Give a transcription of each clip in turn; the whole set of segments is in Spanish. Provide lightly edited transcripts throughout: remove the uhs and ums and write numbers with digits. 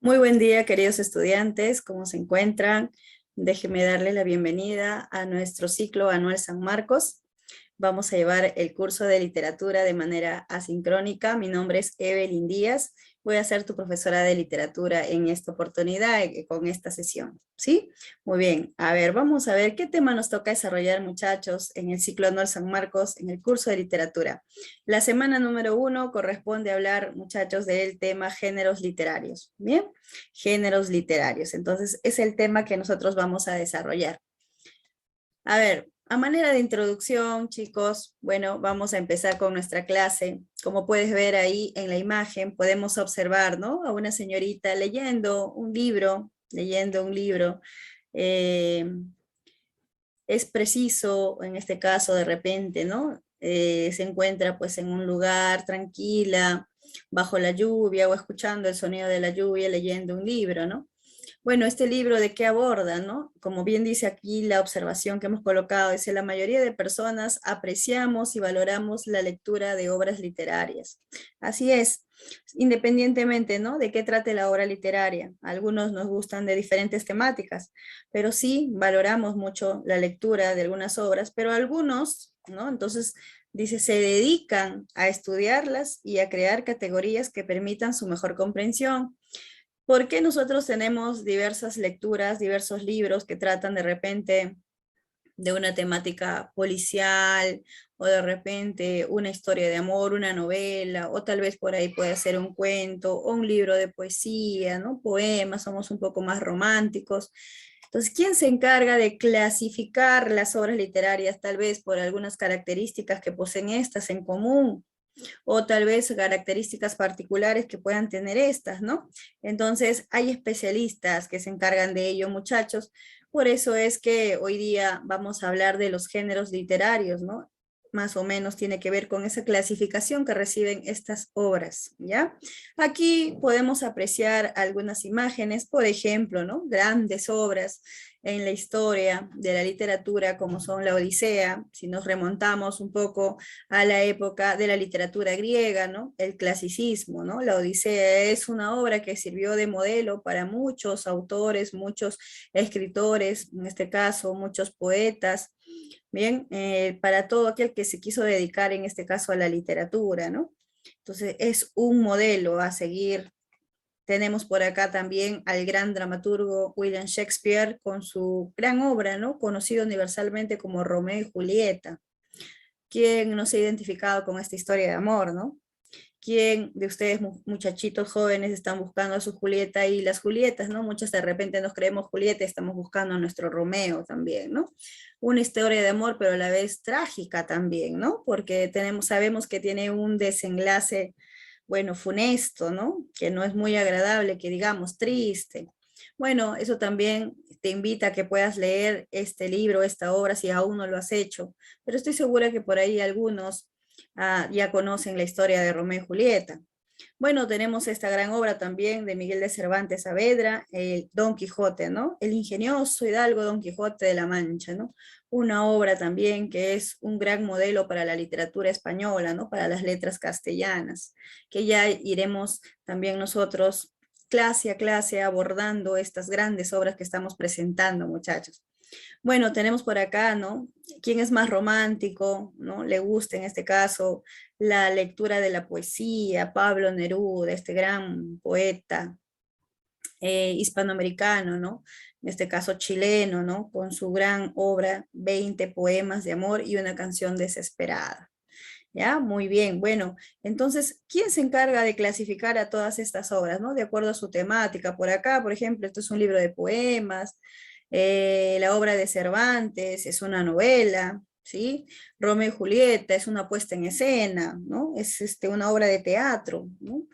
Muy buen día, queridos estudiantes, ¿cómo se encuentran? Déjenme darle la bienvenida a nuestro ciclo anual San Marcos. Vamos a llevar el curso de literatura de manera asincrónica. Mi nombre es Evelyn Díaz. Voy a ser tu profesora de literatura en esta oportunidad, con esta sesión. ¿Sí? Muy bien. A ver, vamos a ver qué tema nos toca desarrollar, muchachos, en el ciclo anual San Marcos, en el curso de literatura. La semana número 1 corresponde hablar, muchachos, del tema géneros literarios. ¿Bien? Géneros literarios. Entonces, es el tema que nosotros vamos a desarrollar. A ver, a manera de introducción, chicos, bueno, vamos a empezar con nuestra clase. Como puedes ver ahí en la imagen, podemos observar, ¿no? A una señorita leyendo un libro, Eh, es preciso, en este caso, de repente, ¿no? Se encuentra pues en un lugar tranquila, bajo la lluvia o escuchando el sonido de la lluvia, leyendo un libro, ¿no? Bueno, este libro de qué aborda, ¿no? Como bien dice aquí la observación que hemos colocado, dice la mayoría de personas apreciamos y valoramos la lectura de obras literarias. Así es, independientemente, ¿no? De qué trate la obra literaria. Algunos nos gustan de diferentes temáticas, pero sí valoramos mucho la lectura de algunas obras, pero algunos, ¿no? Entonces, dice, se dedican a estudiarlas y a crear categorías que permitan su mejor comprensión. ¿Por qué nosotros tenemos diversas lecturas, diversos libros que tratan de repente de una temática policial o de repente una historia de amor, una novela, o tal vez por ahí puede ser un cuento o un libro de poesía, ¿no? Poemas, somos un poco más románticos? Entonces, ¿quién se encarga de clasificar las obras literarias tal vez por algunas características que poseen estas en común? O tal vez características particulares que puedan tener estas, ¿no? Entonces, hay especialistas que se encargan de ello, muchachos. Por eso es que hoy día vamos a hablar de los géneros literarios, ¿no? Más o menos tiene que ver con esa clasificación que reciben estas obras, ¿ya? Aquí podemos apreciar algunas imágenes, por ejemplo, ¿no? Grandes obras en la historia de la literatura, como son la Odisea, si nos remontamos un poco a la época de la literatura griega, ¿no? El clasicismo, ¿no? La Odisea es una obra que sirvió de modelo para muchos autores, muchos escritores, en este caso, muchos poetas, bien, para todo aquel que se quiso dedicar, en este caso, a la literatura, ¿no? Entonces, es un modelo a seguir. Tenemos por acá también al gran dramaturgo William Shakespeare con su gran obra, ¿no? Conocido universalmente como Romeo y Julieta. ¿Quién no se ha identificado con esta historia de amor, no? ¿Quién de ustedes, muchachitos jóvenes, están buscando a su Julieta y las Julietas, no? Muchos de repente nos creemos Julieta y estamos buscando a nuestro Romeo también, ¿no? Una historia de amor, pero a la vez trágica también, ¿no? Porque sabemos que tiene un desenlace, bueno, funesto, ¿no? Que no es muy agradable, que digamos, triste. Bueno, eso también te invita a que puedas leer este libro, esta obra, si aún no lo has hecho, pero estoy segura que por ahí algunos ya conocen la historia de Romeo y Julieta. Bueno, tenemos esta gran obra también de Miguel de Cervantes Saavedra, el Don Quijote, ¿no? El ingenioso hidalgo Don Quijote de la Mancha, ¿no? Una obra también que es un gran modelo para la literatura española, ¿no? Para las letras castellanas, que ya iremos también nosotros clase a clase abordando estas grandes obras que estamos presentando, muchachos. Bueno, tenemos por acá, ¿no? ¿Quién es más romántico, ¿no? Le gusta en este caso la lectura de la poesía, Pablo Neruda, este gran poeta hispanoamericano, ¿no? En este caso chileno, ¿no? Con su gran obra, 20 poemas de amor y una canción desesperada. ¿Ya? Muy bien. Bueno, entonces, ¿quién se encarga de clasificar a todas estas obras, ¿no? De acuerdo a su temática. Por acá, por ejemplo, esto es un libro de poemas. La obra de Cervantes es una novela, ¿sí? Romeo y Julieta es una puesta en escena, ¿no? Es una obra de teatro, ¿no?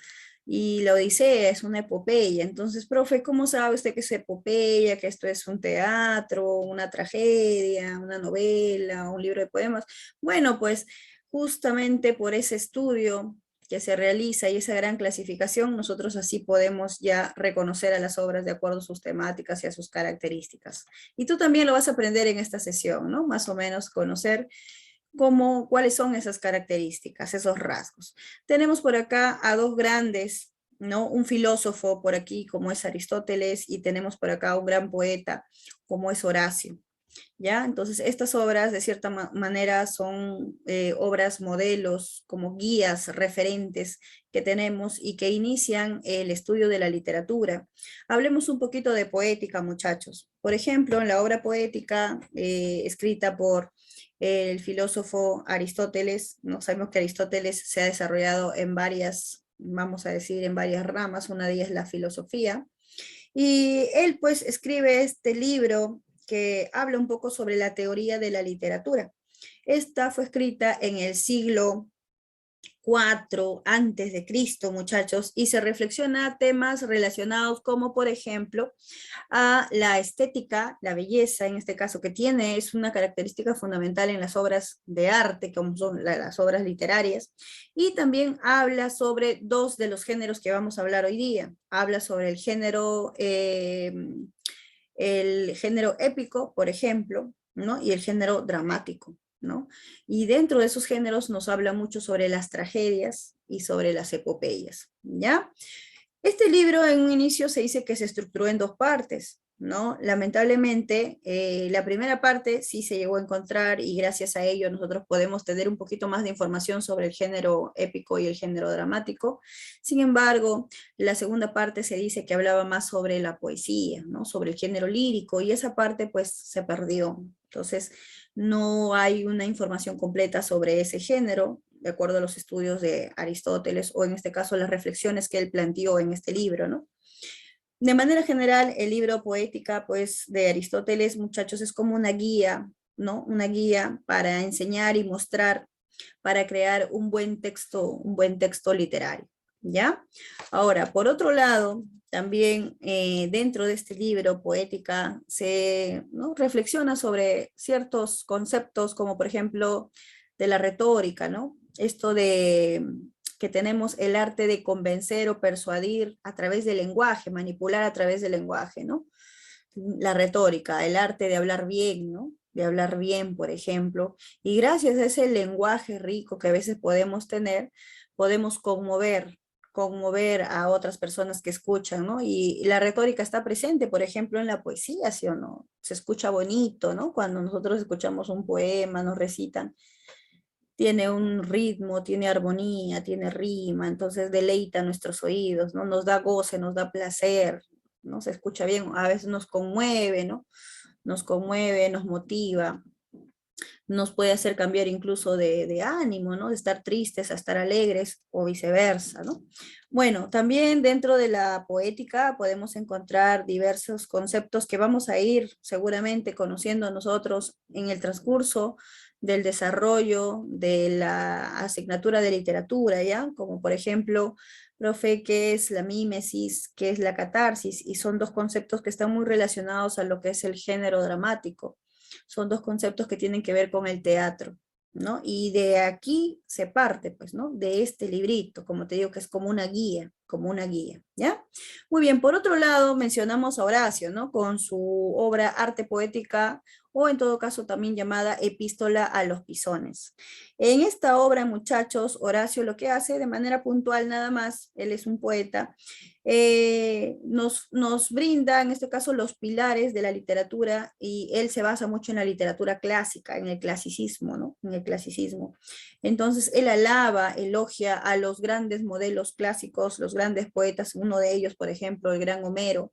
Y la Odisea es una epopeya. Entonces, profe, ¿cómo sabe usted que es epopeya, que esto es un teatro, una tragedia, una novela, un libro de poemas? Bueno, pues justamente por ese estudio que se realiza y esa gran clasificación, nosotros así podemos ya reconocer a las obras de acuerdo a sus temáticas y a sus características. Y tú también lo vas a aprender en esta sesión, ¿no? Más o menos conocer cuáles son esas características, esos rasgos. Tenemos por acá a dos grandes, ¿no? Un filósofo por aquí como es Aristóteles y tenemos por acá un gran poeta como es Horacio. ¿Ya? Entonces, estas obras de cierta manera son obras modelos, como guías, referentes que tenemos y que inician el estudio de la literatura. Hablemos un poquito de poética, muchachos. Por ejemplo, en la obra poética escrita por el filósofo Aristóteles, no sabemos que Aristóteles se ha desarrollado en varias, vamos a decir, en varias ramas, una de ellas es la filosofía, y él pues escribe este libro que habla un poco sobre la teoría de la literatura. Esta fue escrita en el siglo IV antes de Cristo, muchachos, y se reflexiona temas relacionados como, por ejemplo, a la estética, la belleza, en este caso, que tiene, es una característica fundamental en las obras de arte, como son las obras literarias, y también habla sobre dos de los géneros que vamos a hablar hoy día. Habla sobre el género épico, por ejemplo, ¿no? Y el género dramático, ¿no? Y dentro de esos géneros nos habla mucho sobre las tragedias y sobre las epopeyas, ¿ya? Este libro en un inicio se dice que se estructuró en dos partes, ¿no? Lamentablemente, la primera parte sí se llegó a encontrar y gracias a ello nosotros podemos tener un poquito más de información sobre el género épico y el género dramático. Sin embargo, la segunda parte se dice que hablaba más sobre la poesía, ¿no? Sobre el género lírico y esa parte pues se perdió. Entonces, no hay una información completa sobre ese género, de acuerdo a los estudios de Aristóteles, o en este caso las reflexiones que él planteó en este libro, ¿no? De manera general, el libro Poética, pues, de Aristóteles, muchachos, es como una guía, ¿no? Una guía para enseñar y mostrar, para crear un buen texto literario, ¿ya? Ahora, por otro lado, también dentro de este libro, Poética, se, ¿no? reflexiona sobre ciertos conceptos, como por ejemplo, de la retórica, ¿no? Esto de que tenemos el arte de convencer o persuadir a través del lenguaje, manipular a través del lenguaje, ¿no? La retórica, el arte de hablar bien, ¿no? De hablar bien, por ejemplo. Y gracias a ese lenguaje rico que a veces podemos tener, podemos conmover a otras personas que escuchan, ¿no? Y la retórica está presente, por ejemplo, en la poesía, ¿sí o no? Se escucha bonito, ¿no? Cuando nosotros escuchamos un poema, nos recitan, tiene un ritmo, tiene armonía, tiene rima, entonces deleita nuestros oídos, ¿no? Nos da goce, nos da placer, ¿no? Se escucha bien, a veces nos conmueve, ¿no? Nos conmueve, nos motiva, nos puede hacer cambiar incluso de ánimo, ¿no? De estar tristes a estar alegres o viceversa, ¿no? Bueno, también dentro de la poética podemos encontrar diversos conceptos que vamos a ir seguramente conociendo nosotros en el transcurso del desarrollo de la asignatura de literatura, ¿ya? Como por ejemplo, profe, ¿qué es la mímesis? ¿Qué es la catarsis? Y son dos conceptos que están muy relacionados a lo que es el género dramático. Son dos conceptos que tienen que ver con el teatro, ¿no? Y de aquí se parte, pues, ¿no? De este librito, como te digo, que es como una guía, ¿ya? Muy bien, por otro lado, mencionamos a Horacio, ¿no? Con su obra Arte Poética, o en todo caso también llamada Epístola a los Pisones. En esta obra, muchachos, Horacio lo que hace de manera puntual nada más, él es un poeta, nos brinda en este caso los pilares de la literatura y él se basa mucho en la literatura clásica, en el clasicismo, ¿no? En el clasicismo. Entonces él alaba, elogia a los grandes modelos clásicos, los grandes poetas, uno de ellos, por ejemplo, el gran Homero,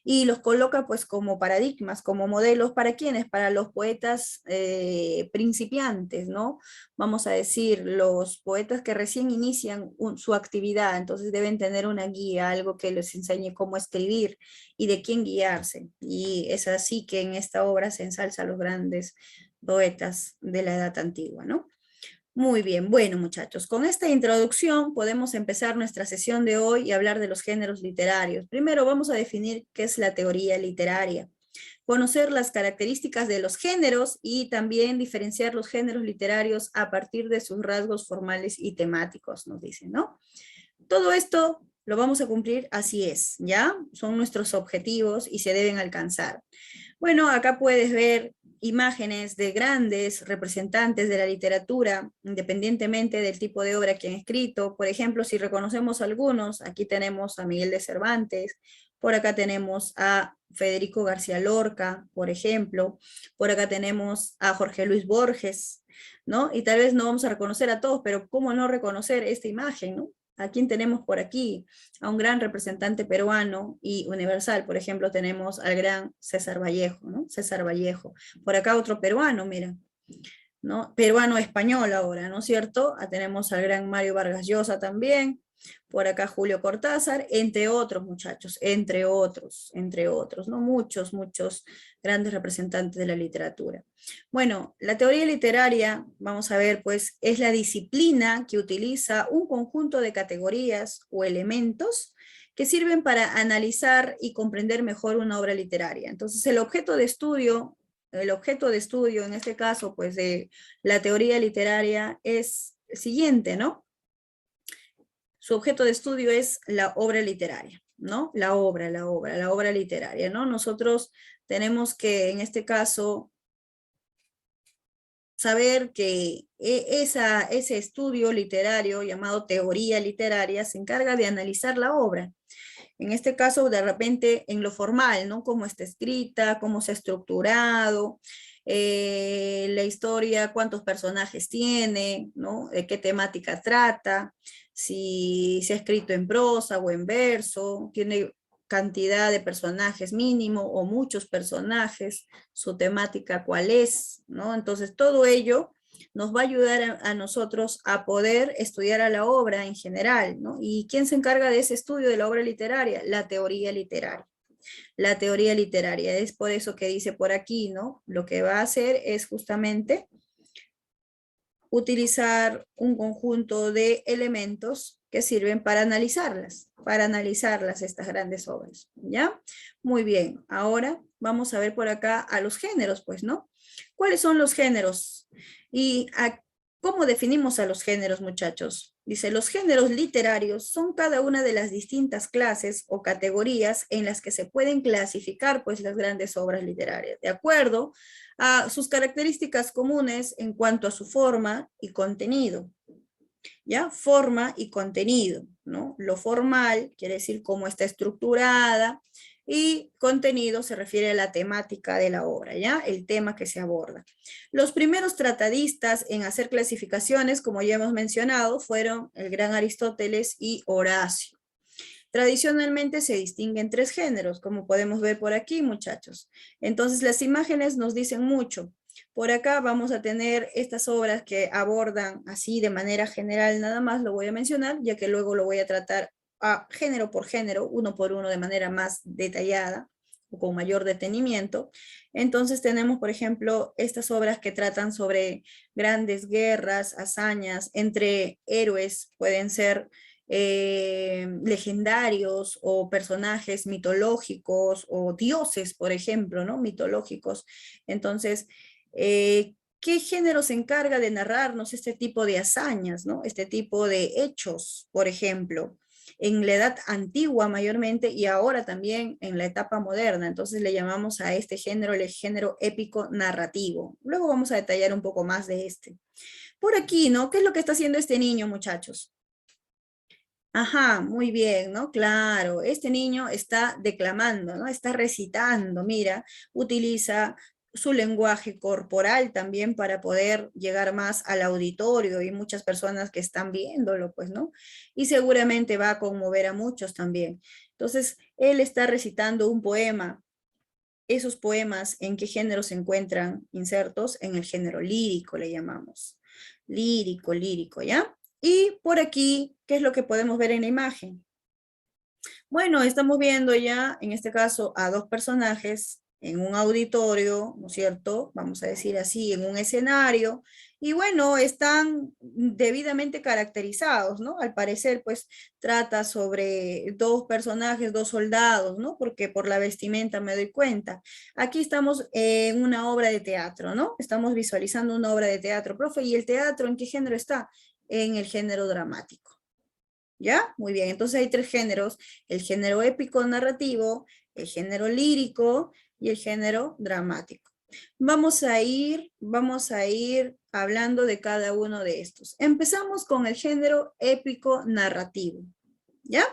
y los coloca pues como paradigmas, como modelos, ¿para quiénes? Para los poetas principiantes, ¿no? Vamos a decir, los poetas que recién inician su actividad, entonces deben tener una guía, algo que les enseñe cómo escribir y de quién guiarse. Y es así que en esta obra se ensalza a los grandes poetas de la edad antigua, ¿no? Muy bien, bueno muchachos, con esta introducción podemos empezar nuestra sesión de hoy y hablar de los géneros literarios. Primero vamos a definir qué es la teoría literaria, conocer las características de los géneros y también diferenciar los géneros literarios a partir de sus rasgos formales y temáticos, nos dicen, ¿no? Todo esto lo vamos a cumplir, así es, ¿ya? Son nuestros objetivos y se deben alcanzar. Bueno, acá puedes ver imágenes de grandes representantes de la literatura, independientemente del tipo de obra que han escrito. Por ejemplo, si reconocemos algunos, aquí tenemos a Miguel de Cervantes, por acá tenemos a Federico García Lorca, por ejemplo, por acá tenemos a Jorge Luis Borges, ¿no? Y tal vez no vamos a reconocer a todos, pero ¿cómo no reconocer esta imagen, no? ¿A quién tenemos por aquí? A un gran representante peruano y universal. Por ejemplo, tenemos al gran César Vallejo, ¿no? César Vallejo. Por acá otro peruano, mira, ¿no? Peruano español ahora, ¿no es cierto? Tenemos al gran Mario Vargas Llosa también. Por acá Julio Cortázar, entre otros muchachos, entre otros, ¿no? Muchos grandes representantes de la literatura. Bueno, la teoría literaria, vamos a ver, pues, es la disciplina que utiliza un conjunto de categorías o elementos que sirven para analizar y comprender mejor una obra literaria. Entonces, el objeto de estudio en este caso, pues, de la teoría literaria es el siguiente, ¿no? Su objeto de estudio es la obra literaria, ¿no? La obra literaria, ¿no? Nosotros tenemos que, en este caso, saber que ese estudio literario llamado teoría literaria se encarga de analizar la obra. En este caso, de repente, en lo formal, ¿no? Cómo está escrita, cómo se ha estructurado, la historia, cuántos personajes tiene, ¿no? De qué temática trata, si se ha escrito en prosa o en verso, tiene cantidad de personajes mínimo o muchos personajes, su temática cuál es, ¿no? Entonces, todo ello nos va a ayudar a nosotros a poder estudiar a la obra en general, ¿no? ¿Y quién se encarga de ese estudio de la obra literaria? La teoría literaria. La teoría literaria, es por eso que dice por aquí, ¿no? Lo que va a hacer es justamente utilizar un conjunto de elementos que sirven para analizarlas estas grandes obras, ¿ya? Muy bien, ahora vamos a ver por acá a los géneros, pues, ¿no? ¿Cuáles son los géneros? Y ¿cómo definimos a los géneros, muchachos? Dice, los géneros literarios son cada una de las distintas clases o categorías en las que se pueden clasificar, pues, las grandes obras literarias, de acuerdo a sus características comunes en cuanto a su forma y contenido. ¿Ya? Forma y contenido, ¿no? Lo formal quiere decir cómo está estructurada y contenido se refiere a la temática de la obra, ¿ya? El tema que se aborda. Los primeros tratadistas en hacer clasificaciones, como ya hemos mencionado, fueron el gran Aristóteles y Horacio. Tradicionalmente se distinguen tres géneros, como podemos ver por aquí, muchachos. Entonces, las imágenes nos dicen mucho. Por acá vamos a tener estas obras que abordan así de manera general, nada más lo voy a mencionar, ya que luego lo voy a tratar género por género, uno por uno, de manera más detallada o con mayor detenimiento. Entonces tenemos, por ejemplo, estas obras que tratan sobre grandes guerras, hazañas entre héroes, pueden ser legendarios o personajes mitológicos o dioses, por ejemplo, ¿no? Mitológicos. Entonces, ¿qué género se encarga de narrarnos este tipo de hazañas, ¿no? Este tipo de hechos, por ejemplo, en la edad antigua mayormente y ahora también en la etapa moderna. Entonces le llamamos a este género el género épico narrativo. Luego vamos a detallar un poco más de este. Por aquí, ¿no? ¿Qué es lo que está haciendo este niño, muchachos? Ajá, muy bien, ¿no? Claro, este niño está declamando, ¿no? Está recitando, mira, utiliza su lenguaje corporal también para poder llegar más al auditorio y muchas personas que están viéndolo, pues, ¿no? Y seguramente va a conmover a muchos también. Entonces, él está recitando un poema. Esos poemas, ¿en qué género se encuentran insertos? En el género lírico, le llamamos. Lírico, ¿ya? Y por aquí, ¿qué es lo que podemos ver en la imagen? Bueno, estamos viendo ya, en este caso, a dos personajes en un auditorio, ¿no es cierto? Vamos a decir así, en un escenario, y bueno, están debidamente caracterizados, ¿no? Al parecer, pues, trata sobre dos personajes, dos soldados, ¿no? Porque por la vestimenta me doy cuenta. Aquí estamos en una obra de teatro, ¿no? Estamos visualizando una obra de teatro, profe, ¿y el teatro en qué género está? En el género dramático. ¿Ya? Muy bien, entonces hay tres géneros, el género épico narrativo, el género lírico y el género dramático. Vamos a ir hablando de cada uno de estos. Empezamos con el género épico narrativo, ¿ya?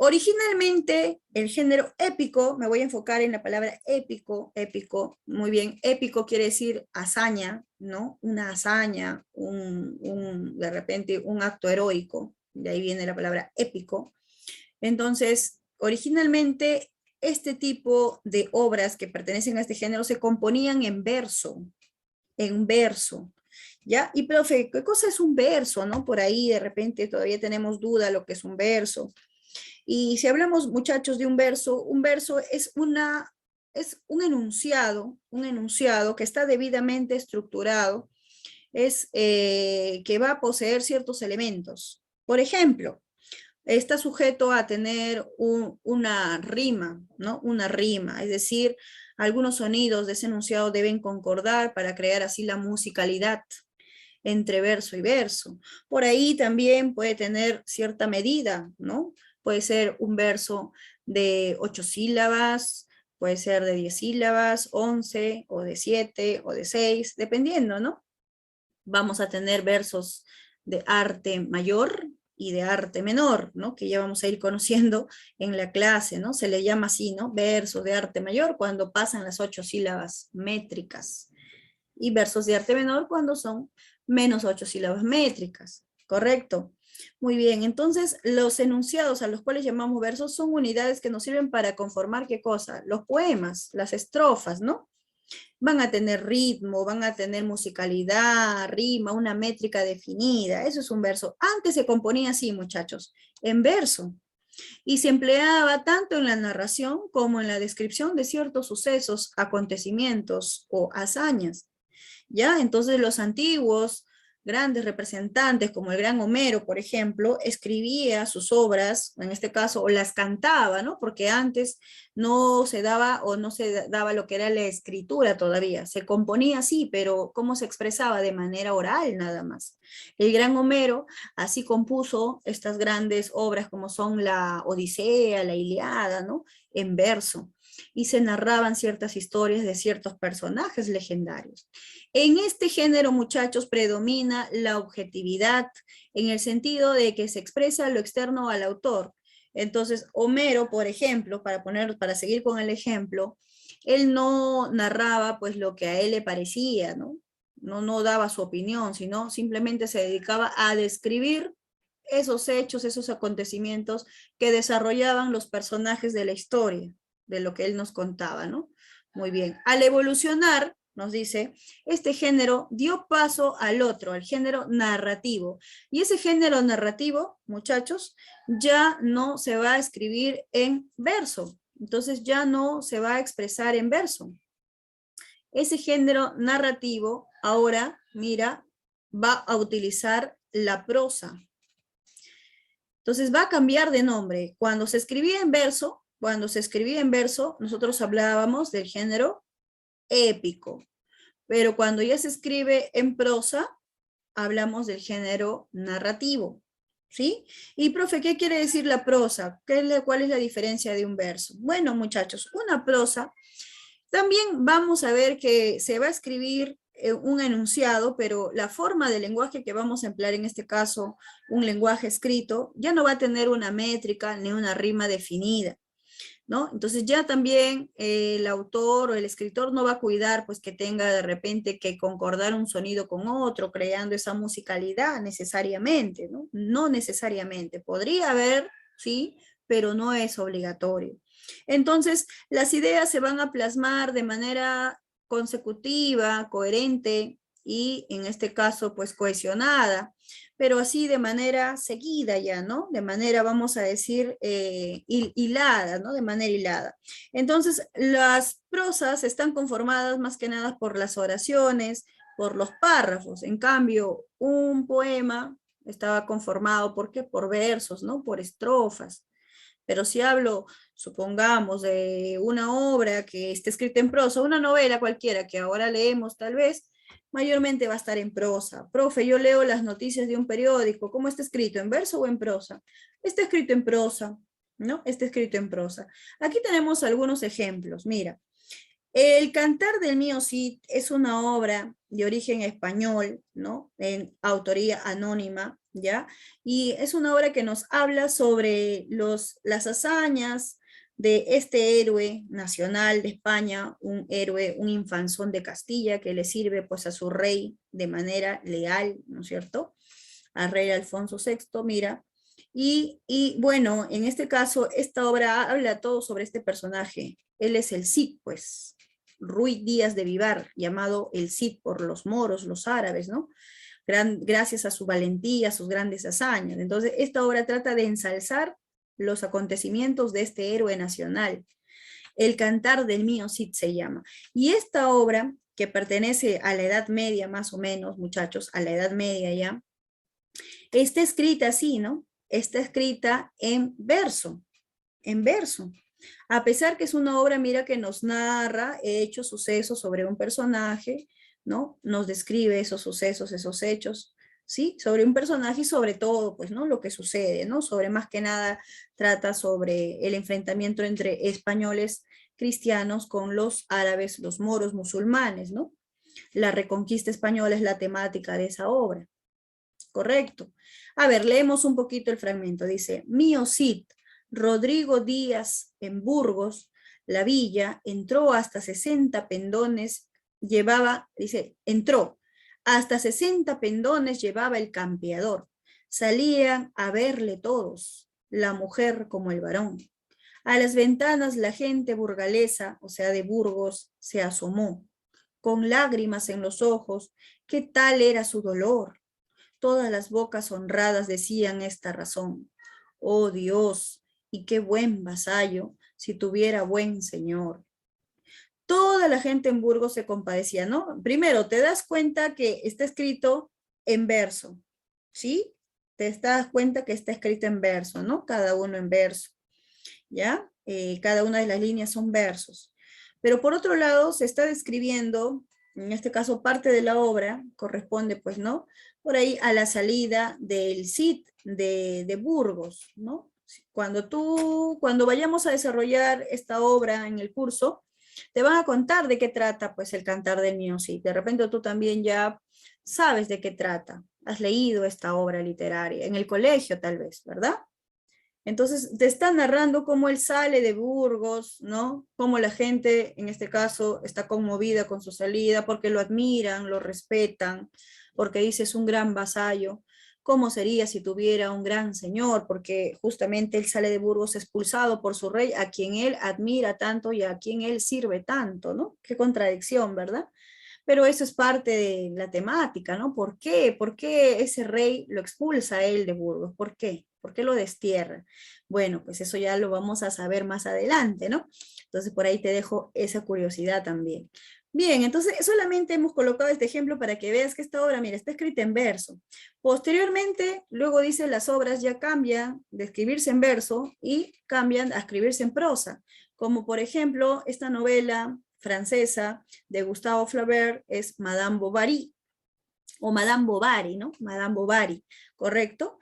Originalmente, el género épico, me voy a enfocar en la palabra épico, épico, muy bien, épico quiere decir hazaña, ¿no? Una hazaña, de repente un acto heroico, de ahí viene la palabra épico. Entonces, originalmente, este tipo de obras que pertenecen a este género se componían en verso, ¿ya? Y profe, ¿qué cosa es un verso, no? Por ahí de repente todavía tenemos duda lo que es un verso. Y si hablamos, muchachos, de un verso es un enunciado que está debidamente estructurado, que va a poseer ciertos elementos. Por ejemplo, está sujeto a tener una rima, ¿no? Una rima, es decir, algunos sonidos de ese enunciado deben concordar para crear así la musicalidad entre verso y verso. Por ahí también puede tener cierta medida, ¿no? Puede ser un verso de 8 sílabas, puede ser de 10 sílabas, 11, o de 7, o de 6, dependiendo, ¿no? Vamos a tener versos de arte mayor y de arte menor, ¿no? Que ya vamos a ir conociendo en la clase, ¿no? Se le llama así, ¿no? Versos de arte mayor cuando pasan las 8 sílabas métricas y versos de arte menor cuando son menos 8 sílabas métricas, ¿correcto? Muy bien, entonces los enunciados a los cuales llamamos versos son unidades que nos sirven para conformar ¿qué cosa? Los poemas, las estrofas, ¿no? Van a tener ritmo, van a tener musicalidad, rima, una métrica definida, eso es un verso. Antes se componía así, muchachos, en verso, y se empleaba tanto en la narración como en la descripción de ciertos sucesos, acontecimientos o hazañas. ¿Ya? Entonces los antiguos grandes representantes, como el gran Homero, por ejemplo, escribía sus obras, en este caso, o las cantaba, ¿no? Porque antes no se daba o no se daba lo que era la escritura todavía. Se componía así, pero ¿cómo se expresaba? De manera oral nada más. El gran Homero así compuso estas grandes obras como son la Odisea, la Iliada, ¿no? En verso. Y se narraban ciertas historias de ciertos personajes legendarios. En este género, muchachos, predomina la objetividad en el sentido de que se expresa lo externo al autor. Entonces, Homero, por ejemplo, para seguir con el ejemplo, él no narraba pues lo que a él le parecía, ¿no? No daba su opinión, sino simplemente se dedicaba a describir esos hechos, esos acontecimientos que desarrollaban los personajes de la historia, de lo que él nos contaba, ¿no? Muy bien. Al evolucionar, nos dice, este género dio paso al otro, al género narrativo. Y ese género narrativo, muchachos, ya no se va a escribir en verso. Entonces ya no se va a expresar en verso. Ese género narrativo ahora, mira, va a utilizar la prosa. Entonces va a cambiar de nombre. Cuando se escribía en verso, nosotros hablábamos del género épico. Pero cuando ya se escribe en prosa, hablamos del género narrativo, ¿sí? Y, profe, ¿qué quiere decir la prosa? ¿Cuál es la diferencia de un verso? Bueno, muchachos, una prosa, también vamos a ver que se va a escribir un enunciado, pero la forma de lenguaje que vamos a emplear en este caso, un lenguaje escrito, ya no va a tener una métrica ni una rima definida, ¿no? Entonces ya también el autor o el escritor no va a cuidar pues que tenga de repente que concordar un sonido con otro, creando esa musicalidad necesariamente, ¿no? No necesariamente, podría haber, sí, pero no es obligatorio. Entonces las ideas se van a plasmar de manera consecutiva, coherente y en este caso pues cohesionada, pero así de manera seguida ya, ¿no? De manera, vamos a decir, hilada, ¿no? De manera hilada. Entonces, las prosas están conformadas más que nada por las oraciones, por los párrafos. En cambio, un poema estaba conformado, ¿por qué? Por versos, ¿no? Por estrofas. Pero si hablo, supongamos, de una obra que esté escrita en prosa, una novela cualquiera que ahora leemos tal vez, mayormente va a estar en prosa. Profe, yo leo las noticias de un periódico, ¿cómo está escrito? ¿En verso o en prosa? Está escrito en prosa, ¿no? Está escrito en prosa. Aquí tenemos algunos ejemplos. Mira, El Cantar del Mío Cid es una obra de origen español, ¿no? En autoría anónima, ¿ya? Y es una obra que nos habla sobre las hazañas de este héroe nacional de España, un héroe, un infanzón de Castilla que le sirve pues a su rey de manera leal, ¿no es cierto? Al rey Alfonso VI, mira. Y bueno, en este caso, esta obra habla todo sobre este personaje. Él es el Cid, pues, Ruy Díaz de Vivar, llamado el Cid por los moros, los árabes, ¿no? Gracias a su valentía, a sus grandes hazañas. Entonces, esta obra trata de ensalzar los acontecimientos de este héroe nacional. El Cantar del Mío Cid se llama. Y esta obra, que pertenece a la Edad Media más o menos, muchachos, a la Edad Media ya, está escrita así, ¿no? Está escrita en verso, en verso. A pesar que es una obra, mira, que nos narra hechos, sucesos sobre un personaje, ¿no? Nos describe esos sucesos, esos hechos, ¿sí? Sobre un personaje y sobre todo, pues, ¿no? Lo que sucede, ¿no? Sobre más que nada trata sobre el enfrentamiento entre españoles cristianos con los árabes, los moros musulmanes, ¿no? La reconquista española es la temática de esa obra. Correcto. A ver, leemos un poquito el fragmento. Dice, Mío Cid, Rodrigo Díaz en Burgos, la villa, entró hasta 60 pendones, llevaba, dice, entró, hasta 60 pendones llevaba el campeador. Salían a verle todos, la mujer como el varón. A las ventanas la gente burgalesa, o sea, de Burgos, se asomó, con lágrimas en los ojos, qué tal era su dolor. Todas las bocas honradas decían esta razón. Oh Dios, y qué buen vasallo, si tuviera buen señor. Toda la gente en Burgos se compadecía, ¿no? Primero, te das cuenta que está escrito en verso, ¿sí? Te das cuenta que está escrito en verso, ¿no? Cada uno en verso, ¿ya? Cada una de las líneas son versos. Pero por otro lado, se está describiendo, en este caso parte de la obra, corresponde pues, ¿no? Por ahí a la salida del Cid de Burgos, ¿no? Cuando vayamos a desarrollar esta obra en el curso, te van a contar de qué trata pues el Cantar del Mío Cid. De repente tú también ya sabes de qué trata, has leído esta obra literaria, en el colegio tal vez, ¿verdad? Entonces te está narrando cómo él sale de Burgos, ¿no? Cómo la gente, en este caso, está conmovida con su salida porque lo admiran, lo respetan, porque dice es un gran vasallo. ¿Cómo sería si tuviera un gran señor? Porque justamente él sale de Burgos expulsado por su rey, a quien él admira tanto y a quien él sirve tanto, ¿no? Qué contradicción, ¿verdad? Pero eso es parte de la temática, ¿no? ¿Por qué? ¿Por qué ese rey lo expulsa a él de Burgos? ¿Por qué? ¿Por qué lo destierra? Bueno, pues eso ya lo vamos a saber más adelante, ¿no? Entonces por ahí te dejo esa curiosidad también. Bien, entonces solamente hemos colocado este ejemplo para que veas que esta obra, mira, está escrita en verso. Posteriormente, luego dice, las obras ya cambian de escribirse en verso y cambian a escribirse en prosa, como por ejemplo esta novela francesa de Gustave Flaubert es Madame Bovary, o Madame Bovary, ¿no? Madame Bovary, ¿correcto?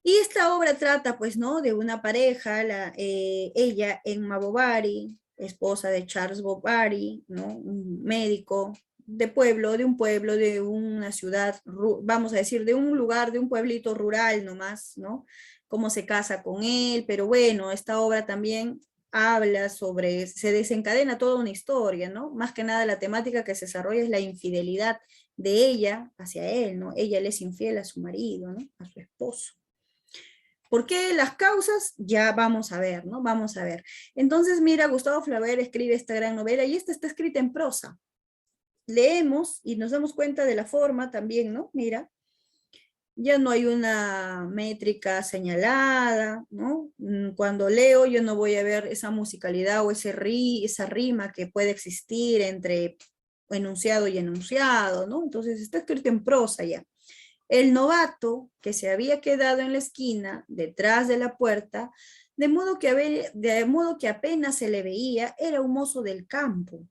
Y esta obra trata, pues, ¿no? De una pareja, ella, Emma Bovary, esposa de Charles Bovary, ¿no? Un médico de de una ciudad, vamos a decir, de un lugar, de un pueblito rural nomás, ¿no? Cómo se casa con él, pero bueno, esta obra también habla sobre, se desencadena toda una historia, ¿no? Más que nada la temática que se desarrolla es la infidelidad de ella hacia él, ¿no? Ella le es infiel a su marido, ¿no? A su esposo. ¿Por qué las causas? Ya vamos a ver, ¿no? Vamos a ver. Entonces, mira, Gustavo Flaubert escribe esta gran novela y esta está escrita en prosa. Leemos y nos damos cuenta de la forma también, ¿no? Mira, ya no hay una métrica señalada, ¿no? Cuando leo yo no voy a ver esa musicalidad o esa rima que puede existir entre enunciado y enunciado, ¿no? Entonces está escrito en prosa ya. El novato, que se había quedado en la esquina, detrás de la puerta, de modo que apenas se le veía, era un mozo del campo,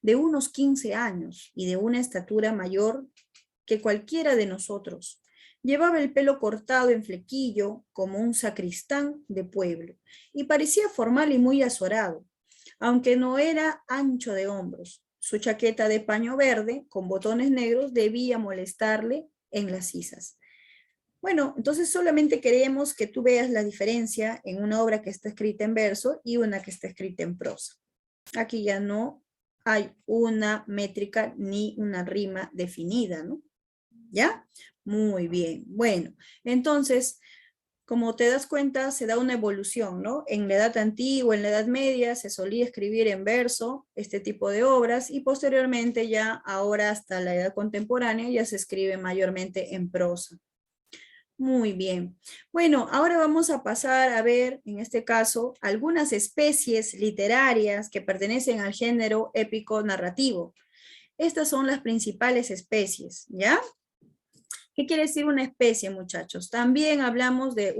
de unos 15 años y de una estatura mayor que cualquiera de nosotros. Llevaba el pelo cortado en flequillo, como un sacristán de pueblo, y parecía formal y muy azorado. aunque no era ancho de hombros. Su chaqueta de paño verde con botones negros debía molestarle en las sisas. Bueno, entonces solamente queremos que tú veas la diferencia en una obra que está escrita en verso y una que está escrita en prosa. Aquí ya no hay una métrica ni una rima definida, ¿no? ¿Ya? Muy bien. Bueno, entonces, como te das cuenta, se da una evolución, ¿no? En la Edad Antigua, en la Edad Media, se solía escribir en verso este tipo de obras y posteriormente ya ahora hasta la Edad Contemporánea ya se escribe mayormente en prosa. Muy bien. Bueno, ahora vamos a pasar a ver, en este caso, algunas especies literarias que pertenecen al género épico narrativo. Estas son las principales especies, ¿ya? ¿Qué quiere decir una especie, muchachos? También hablamos de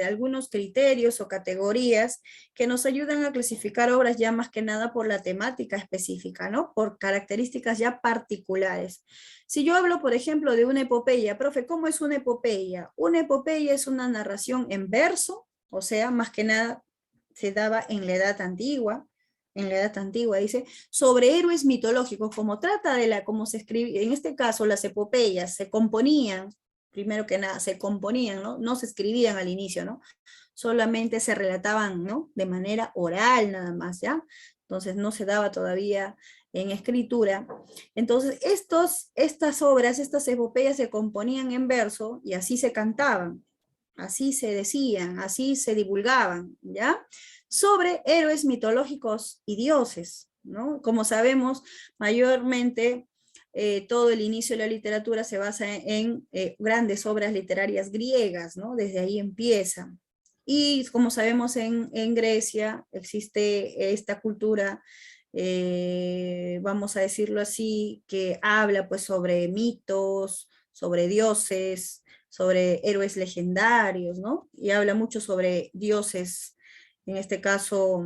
algunos criterios o categorías que nos ayudan a clasificar obras ya más que nada por la temática específica, ¿no? Por características ya particulares. Si yo hablo, por ejemplo, de una epopeya, profe, ¿cómo es una epopeya? Una epopeya es una narración en verso, o sea, más que nada se daba en la Edad Antigua, dice, sobre héroes mitológicos, como trata de como se escribe, en este caso las epopeyas se componían, primero que nada, se componían, ¿no? No se escribían al inicio, ¿no? Solamente se relataban, ¿no? De manera oral nada más, ¿ya? Entonces no se daba todavía en escritura. Entonces estas obras, estas epopeyas se componían en verso y así se cantaban, así se decían, así se divulgaban, ¿ya? Sobre héroes mitológicos y dioses, ¿no? Como sabemos, mayormente todo el inicio de la literatura se basa en grandes obras literarias griegas, ¿no? Desde ahí empieza. Y como sabemos, en Grecia existe esta cultura, vamos a decirlo así, que habla pues sobre mitos, sobre dioses, sobre héroes legendarios, ¿no? Y habla mucho sobre dioses, en este caso,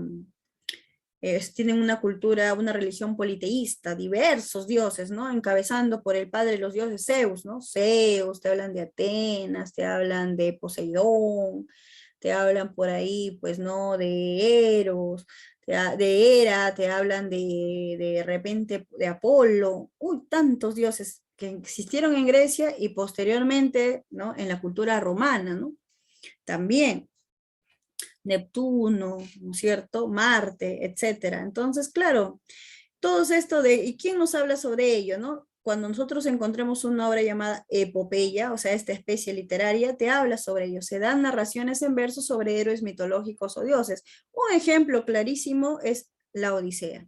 tienen una cultura, una religión politeísta, diversos dioses, ¿no? Encabezando por el padre de los dioses Zeus, ¿no? Zeus, te hablan de Atenas, te hablan de Poseidón, te hablan por ahí, pues, ¿no? De Eros, de Hera, te hablan de repente de Apolo, uy, tantos dioses que existieron en Grecia y posteriormente, ¿no? En la cultura romana, ¿no? También. Neptuno, ¿no es cierto? Marte, etcétera. Entonces, claro, todo esto de, ¿y quién nos habla sobre ello, no? Cuando nosotros encontremos una obra llamada epopeya, o sea, esta especie literaria, te habla sobre ello. Se dan narraciones en verso sobre héroes mitológicos o dioses. Un ejemplo clarísimo es la Odisea.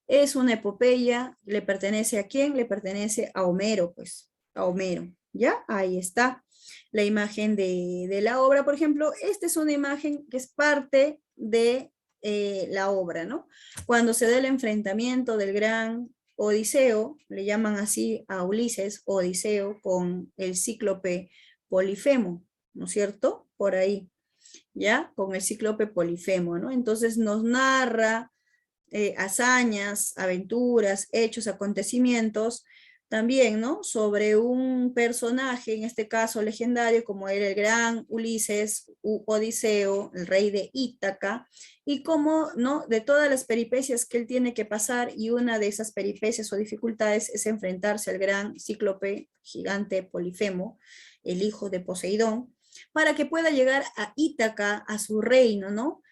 Es una epopeya, ¿le pertenece a quién? Le pertenece a Homero, pues, a Homero. ¿Ya? Ahí está la imagen de la obra, por ejemplo. Esta es una imagen que es parte de la obra, ¿no? Cuando se da el enfrentamiento del gran Odiseo, le llaman así a Ulises, Odiseo, con el cíclope Polifemo, ¿no es cierto? Por ahí, ¿ya? Con el cíclope Polifemo, ¿no? Entonces nos narra hazañas, aventuras, hechos, acontecimientos, también, ¿no? Sobre un personaje, en este caso legendario, como era el gran Ulises, Odiseo, el rey de Ítaca, y cómo, ¿no? De todas las peripecias que él tiene que pasar, y una de esas peripecias o dificultades es enfrentarse al gran cíclope gigante Polifemo, el hijo de Poseidón, para que pueda llegar a Ítaca, a su reino, ¿no?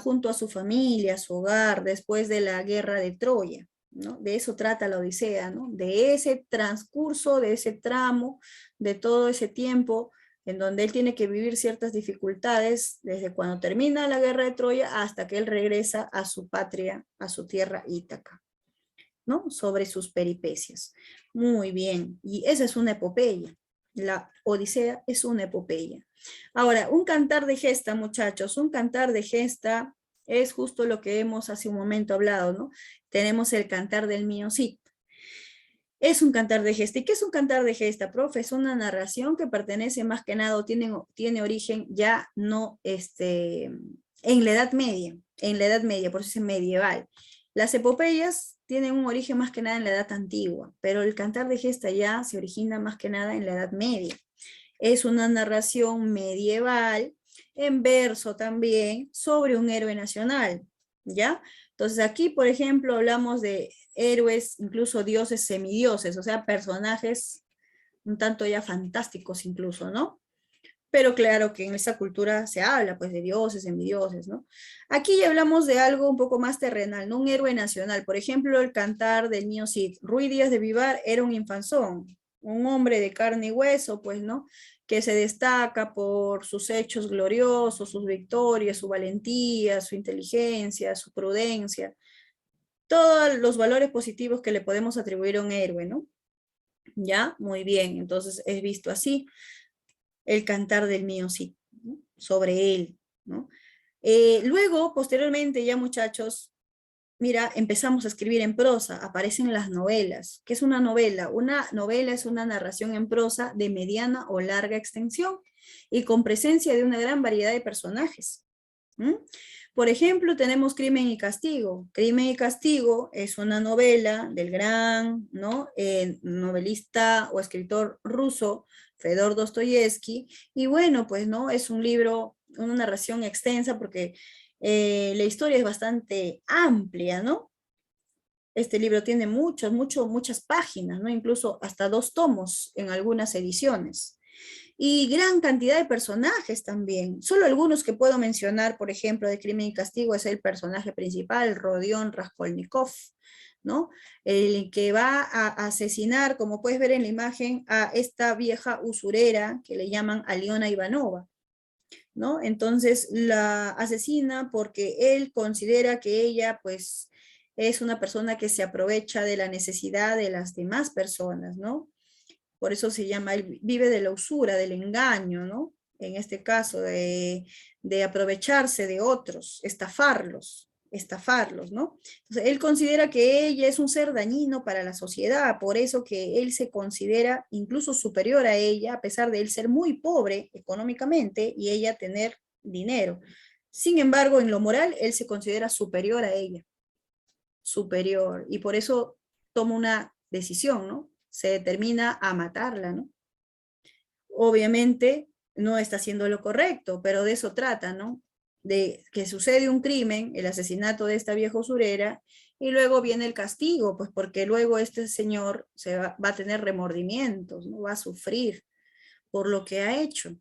Junto a su familia, a su hogar, después de la guerra de Troya, ¿no? De eso trata la Odisea, ¿no? De ese transcurso, de ese tramo, de todo ese tiempo en donde él tiene que vivir ciertas dificultades desde cuando termina la guerra de Troya hasta que él regresa a su patria, a su tierra Ítaca, ¿no? Sobre sus peripecias. Muy bien, y esa es una epopeya. La Odisea es una epopeya. Ahora, un cantar de gesta, muchachos, un cantar de gesta es justo lo que hemos hace un momento hablado, ¿no? Tenemos el cantar del mío Cid. Es un cantar de gesta. ¿Y qué es un cantar de gesta, profe? Es una narración que pertenece más que nada, tiene origen ya no en la Edad Media, por eso es medieval. Las epopeyas tienen un origen más que nada en la Edad Antigua, pero el cantar de gesta ya se origina más que nada en la Edad Media. Es una narración medieval, en verso también, sobre un héroe nacional, ¿ya? Entonces aquí, por ejemplo, hablamos de héroes, incluso dioses, semidioses, o sea, personajes un tanto ya fantásticos incluso, ¿no? Pero claro que en esa cultura se habla pues de dioses, semidioses, ¿no? Aquí ya hablamos de algo un poco más terrenal, ¿no? Un héroe nacional. Por ejemplo, el cantar del mío Cid. Ruy Díaz de Vivar era un infanzón, un hombre de carne y hueso, pues, ¿no? Que se destaca por sus hechos gloriosos, sus victorias, su valentía, su inteligencia, su prudencia, todos los valores positivos que le podemos atribuir a un héroe, ¿no? ¿Ya? Muy bien, entonces es visto así el cantar del mío sí, ¿no? Sobre él, ¿no? Luego, posteriormente, ya muchachos, mira, empezamos a escribir en prosa, aparecen las novelas. ¿Qué es una novela? Una novela es una narración en prosa de mediana o larga extensión y con presencia de una gran variedad de personajes. ¿Mm? Por ejemplo, tenemos Crimen y Castigo. Crimen y Castigo es una novela del gran, ¿no? Novelista o escritor ruso, Fedor Dostoyevsky, y bueno, pues, ¿no? Es un libro, una narración extensa porque la historia es bastante amplia, ¿no? Este libro tiene muchas páginas, ¿no? Incluso hasta 2 tomos en algunas ediciones y gran cantidad de personajes también. Solo algunos que puedo mencionar, por ejemplo, de Crimen y Castigo, es el personaje principal, Rodion Raskolnikov, ¿no? El que va a asesinar, como puedes ver en la imagen, a esta vieja usurera que le llaman Aliona Ivanova, ¿no? Entonces la asesina porque él considera que ella, pues, es una persona que se aprovecha de la necesidad de las demás personas, ¿no? Por eso se llama, él vive de la usura, del engaño, ¿no? En este caso, de aprovecharse de otros, estafarlos, ¿no? Entonces, él considera que ella es un ser dañino para la sociedad, por eso que él se considera incluso superior a ella, a pesar de él ser muy pobre económicamente y ella tener dinero. Sin embargo, en lo moral, él se considera superior a ella, superior, y por eso toma una decisión, ¿no? Se determina a matarla, ¿no? Obviamente no está haciendo lo correcto, pero de eso trata, ¿no? De que sucede un crimen, el asesinato de esta vieja usurera, y luego viene el castigo, pues porque luego este señor va a tener remordimientos, ¿no? Va a sufrir por lo que ha hecho.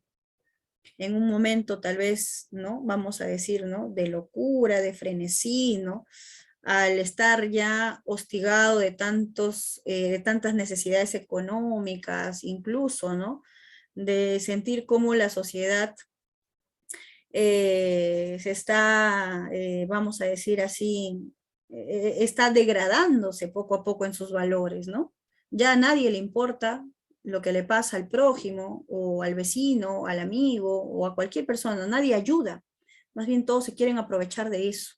En un momento tal vez, ¿no? Vamos a decir, ¿no? De locura, de frenesí, ¿no? Al estar ya hostigado de tantas necesidades económicas, incluso, ¿no? De sentir cómo la sociedad se está, vamos a decir así, está degradándose poco a poco en sus valores, ¿no? Ya a nadie le importa lo que le pasa al prójimo o al vecino, al amigo o a cualquier persona, nadie ayuda, más bien todos se quieren aprovechar de eso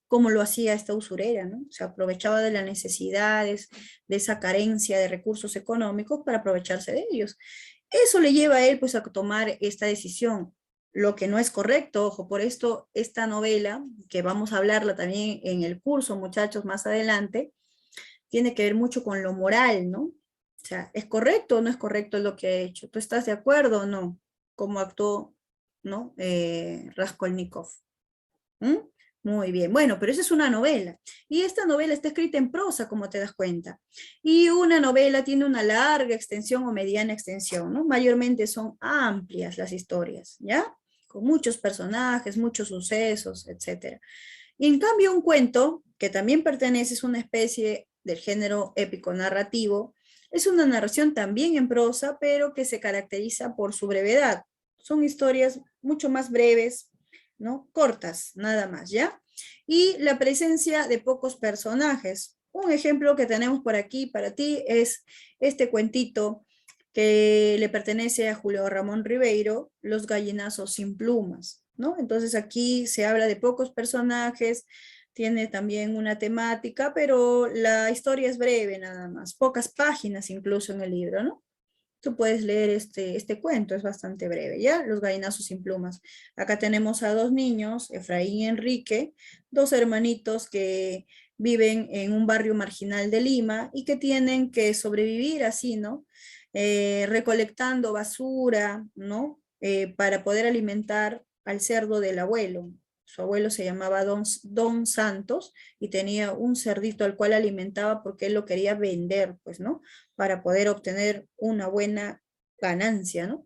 como lo hacía esta usurera, ¿no? Se aprovechaba de las necesidades, de esa carencia de recursos económicos para aprovecharse de ellos. Eso le lleva a él pues a tomar esta decisión, lo que no es correcto, ojo, por esto esta novela, que vamos a hablarla también en el curso, muchachos, más adelante, tiene que ver mucho con lo moral, ¿no? O sea, ¿es correcto o no es correcto lo que ha hecho? ¿Tú estás de acuerdo o no? ¿Cómo actuó, ¿no? Raskolnikov. ¿Mm? Muy bien, bueno, pero esa es una novela. Y esta novela está escrita en prosa, como te das cuenta. Y una novela tiene una larga extensión o mediana extensión, ¿no? Mayormente son amplias las historias, ¿ya? Con muchos personajes, muchos sucesos, etcétera. Y en cambio, un cuento, que también pertenece, es una especie del género épico narrativo, es una narración también en prosa, pero que se caracteriza por su brevedad. Son historias mucho más breves, ¿no? Cortas, nada más, ¿ya? Y la presencia de pocos personajes. Un ejemplo que tenemos por aquí para ti es este cuentito que le pertenece a Julio Ramón Ribeiro, Los gallinazos sin plumas, ¿no? Entonces aquí se habla de pocos personajes, tiene también una temática, pero la historia es breve nada más, pocas páginas incluso en el libro, ¿no? Tú puedes leer este cuento, es bastante breve, ¿ya? Los gallinazos sin plumas. Acá tenemos a 2 niños, Efraín y Enrique, 2 hermanitos que viven en un barrio marginal de Lima y que tienen que sobrevivir así, ¿no? Recolectando basura, ¿no? Para poder alimentar al cerdo del abuelo. Su abuelo se llamaba Don Santos y tenía un cerdito al cual alimentaba porque él lo quería vender, pues, ¿no? Para poder obtener una buena ganancia, ¿no?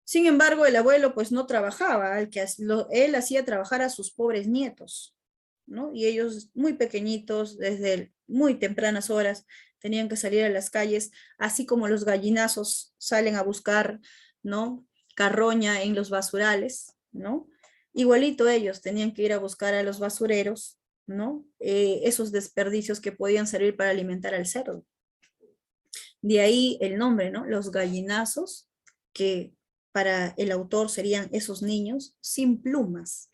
Sin embargo, el abuelo pues no trabajaba, él hacía trabajar a sus pobres nietos, ¿no? Y ellos muy pequeñitos, desde muy tempranas horas, tenían que salir a las calles, así como los gallinazos salen a buscar, ¿no? Carroña en los basurales, ¿no? Igualito ellos tenían que ir a buscar a los basureros, ¿no? Esos desperdicios que podían servir para alimentar al cerdo. De ahí el nombre, ¿no? Los gallinazos, que para el autor serían esos niños sin plumas,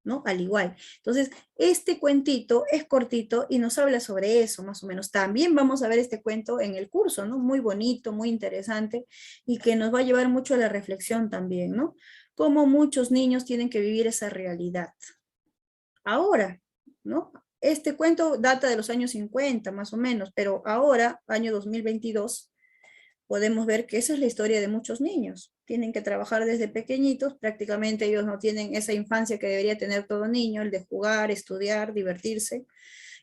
¿no? Al igual. Entonces, este cuentito es cortito y nos habla sobre eso, más o menos. También vamos a ver este cuento en el curso, ¿no? Muy bonito, muy interesante y que nos va a llevar mucho a la reflexión también, ¿no? Cómo muchos niños tienen que vivir esa realidad. Ahora, ¿no? Este cuento data de los años 50, más o menos, pero ahora, año 2022, podemos ver que esa es la historia de muchos niños. Tienen que trabajar desde pequeñitos, prácticamente ellos no tienen esa infancia que debería tener todo niño, el de jugar, estudiar, divertirse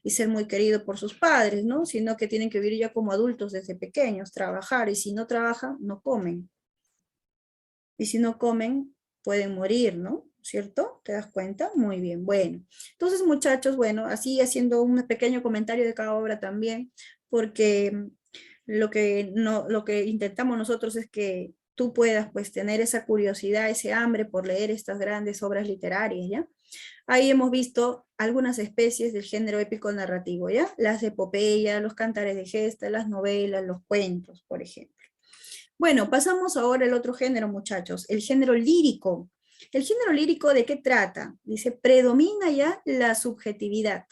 y ser muy querido por sus padres, ¿no? Sino que tienen que vivir ya como adultos desde pequeños, trabajar, y si no trabajan, no comen. Y si no comen, pueden morir, ¿no? ¿Cierto? ¿Te das cuenta? Muy bien, bueno. Entonces, muchachos, bueno, así haciendo un pequeño comentario de cada obra también, porque lo que intentamos nosotros es que tú puedas pues tener esa curiosidad, ese hambre por leer estas grandes obras literarias, ¿ya? Ahí hemos visto algunas especies del género épico narrativo, ¿ya? Las epopeyas, los cantares de gesta, las novelas, los cuentos, por ejemplo. Bueno, pasamos ahora al otro género, muchachos, el género lírico. ¿El género lírico de qué trata? Dice, predomina ya la subjetividad.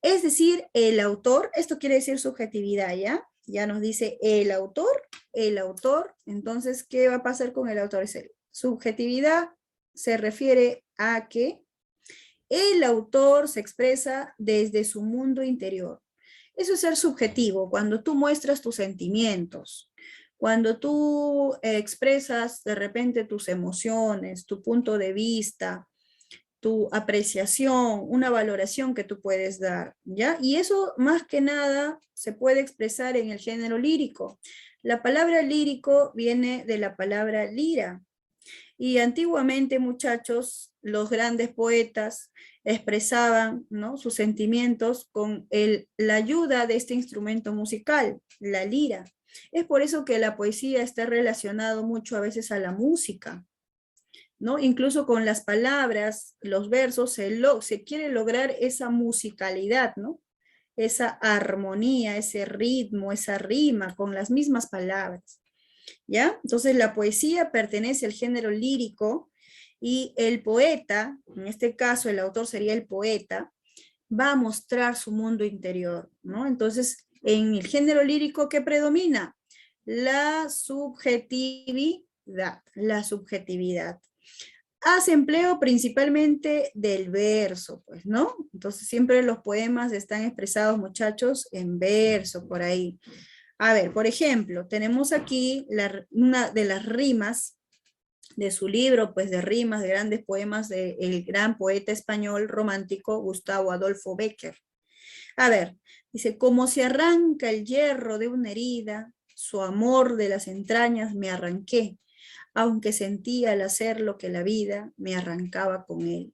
Es decir, el autor, esto quiere decir subjetividad, ¿ya? Ya nos dice el autor, entonces, ¿qué va a pasar con el autor? Subjetividad se refiere a que el autor se expresa desde su mundo interior. Eso es ser subjetivo, cuando tú muestras tus sentimientos, cuando tú expresas de repente tus emociones, tu punto de vista, tu apreciación, una valoración que tú puedes dar, ¿ya? Y eso más que nada se puede expresar en el género lírico. La palabra lírico viene de la palabra lira. Y antiguamente, muchachos, los grandes poetas expresaban, ¿no?, sus sentimientos con la ayuda de este instrumento musical, la lira. Es por eso que la poesía está relacionado mucho a veces a la música, ¿no? Incluso con las palabras, los versos, se quiere lograr esa musicalidad, ¿no? Esa armonía, ese ritmo, esa rima con las mismas palabras, ¿ya? Entonces la poesía pertenece al género lírico y el poeta, en este caso el autor sería el poeta, va a mostrar su mundo interior, ¿no? Entonces, en el género lírico, ¿qué predomina? La subjetividad, la subjetividad. Hace empleo principalmente del verso, pues, ¿no? Entonces siempre los poemas están expresados, muchachos, en verso, por ahí. A ver, por ejemplo, tenemos aquí una de las rimas de su libro, pues de rimas, de grandes poemas del gran poeta español romántico Gustavo Adolfo Bécquer. A ver, dice, como se arranca el hierro de una herida, su amor de las entrañas me arranqué, aunque sentía al hacer lo que la vida me arrancaba con él.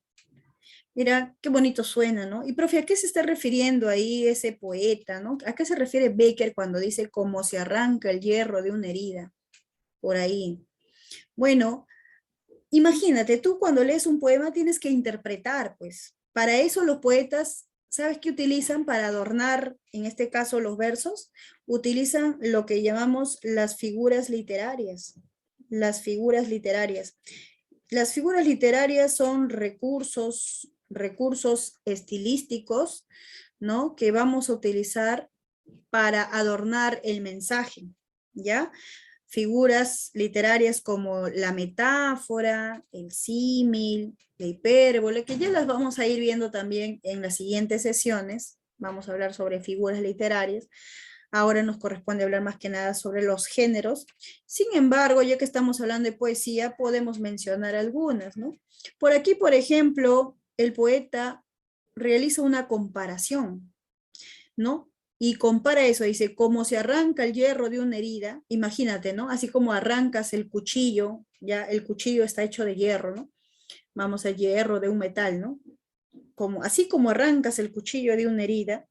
Mira, qué bonito suena, ¿no? Y profe, ¿a qué se está refiriendo ahí ese poeta, ¿no? ¿A qué se refiere Bécquer cuando dice como se arranca el hierro de una herida? Por ahí. Bueno, imagínate, tú cuando lees un poema tienes que interpretar, pues. Para eso los poetas, ¿sabes qué utilizan para adornar, en este caso, los versos? Utilizan lo que llamamos las figuras literarias. Las figuras literarias. Las figuras literarias son recursos estilísticos, ¿no?, que vamos a utilizar para adornar el mensaje, ¿ya? Figuras literarias como la metáfora, el símil, la hipérbole, que ya las vamos a ir viendo también en las siguientes sesiones. Vamos a hablar sobre figuras literarias. Ahora nos corresponde hablar más que nada sobre los géneros. Sin embargo, ya que estamos hablando de poesía, podemos mencionar algunas, ¿no? Por aquí, por ejemplo, el poeta realiza una comparación, ¿no? Y compara eso, dice, como se arranca el hierro de una herida, imagínate, ¿no? Así como arrancas el cuchillo, ya el cuchillo está hecho de hierro, ¿no? Vamos a hierro de un metal, ¿no? Como, así como arrancas el cuchillo de una herida,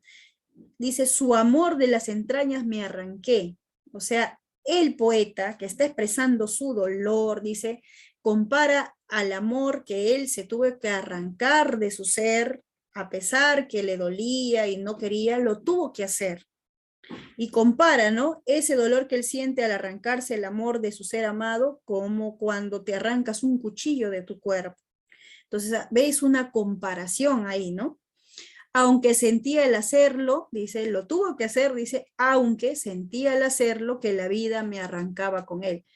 dice, su amor de las entrañas me arranqué. O sea, el poeta que está expresando su dolor, dice, compara al amor que él se tuvo que arrancar de su ser, a pesar que le dolía y no quería, lo tuvo que hacer. Y compara, ¿no? Ese dolor que él siente al arrancarse el amor de su ser amado, como cuando te arrancas un cuchillo de tu cuerpo. Entonces, veis una comparación ahí, ¿no? Aunque sentía el hacerlo, dice, lo tuvo que hacer, dice, aunque sentía el hacerlo, que la vida me arrancaba con él.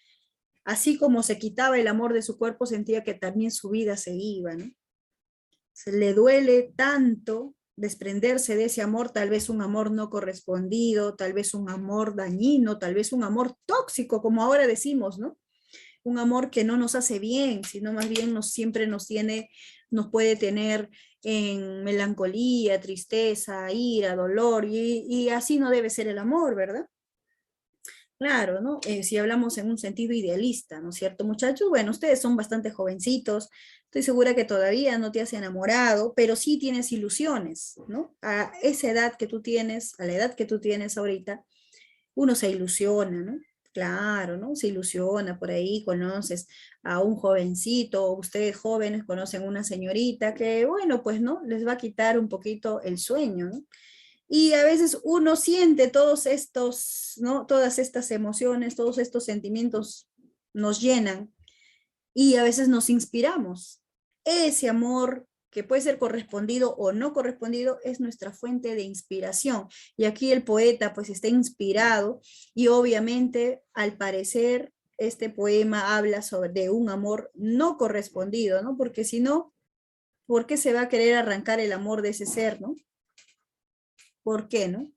Así como se quitaba el amor de su cuerpo, sentía que también su vida se iba, ¿no? Se le duele tanto desprenderse de ese amor, tal vez un amor no correspondido, tal vez un amor dañino, tal vez un amor tóxico, como ahora decimos, ¿no? Un amor que no nos hace bien, sino más bien siempre nos puede tener en melancolía, tristeza, ira, dolor, y así no debe ser el amor, ¿verdad? Claro, ¿no? Si hablamos en un sentido idealista, ¿no es cierto, muchachos? Bueno, ustedes son bastante jovencitos, estoy segura que todavía no te has enamorado, pero sí tienes ilusiones, ¿no? A esa edad que tú tienes, a la edad que tú tienes ahorita, uno se ilusiona, ¿no? Claro, ¿no? Se ilusiona por ahí, conoces a un jovencito, o ustedes jóvenes conocen a una señorita que, bueno, pues, ¿no? Les va a quitar un poquito el sueño, ¿no? Y a veces uno siente todos estos, ¿no? Todas estas emociones, todos estos sentimientos nos llenan y a veces nos inspiramos. Ese amor que puede ser correspondido o no correspondido es nuestra fuente de inspiración. Y aquí el poeta pues está inspirado y obviamente al parecer este poema habla sobre de un amor no correspondido, ¿no? Porque si no, ¿por qué se va a querer arrancar el amor de ese ser, ¿no? ¿Por qué, no?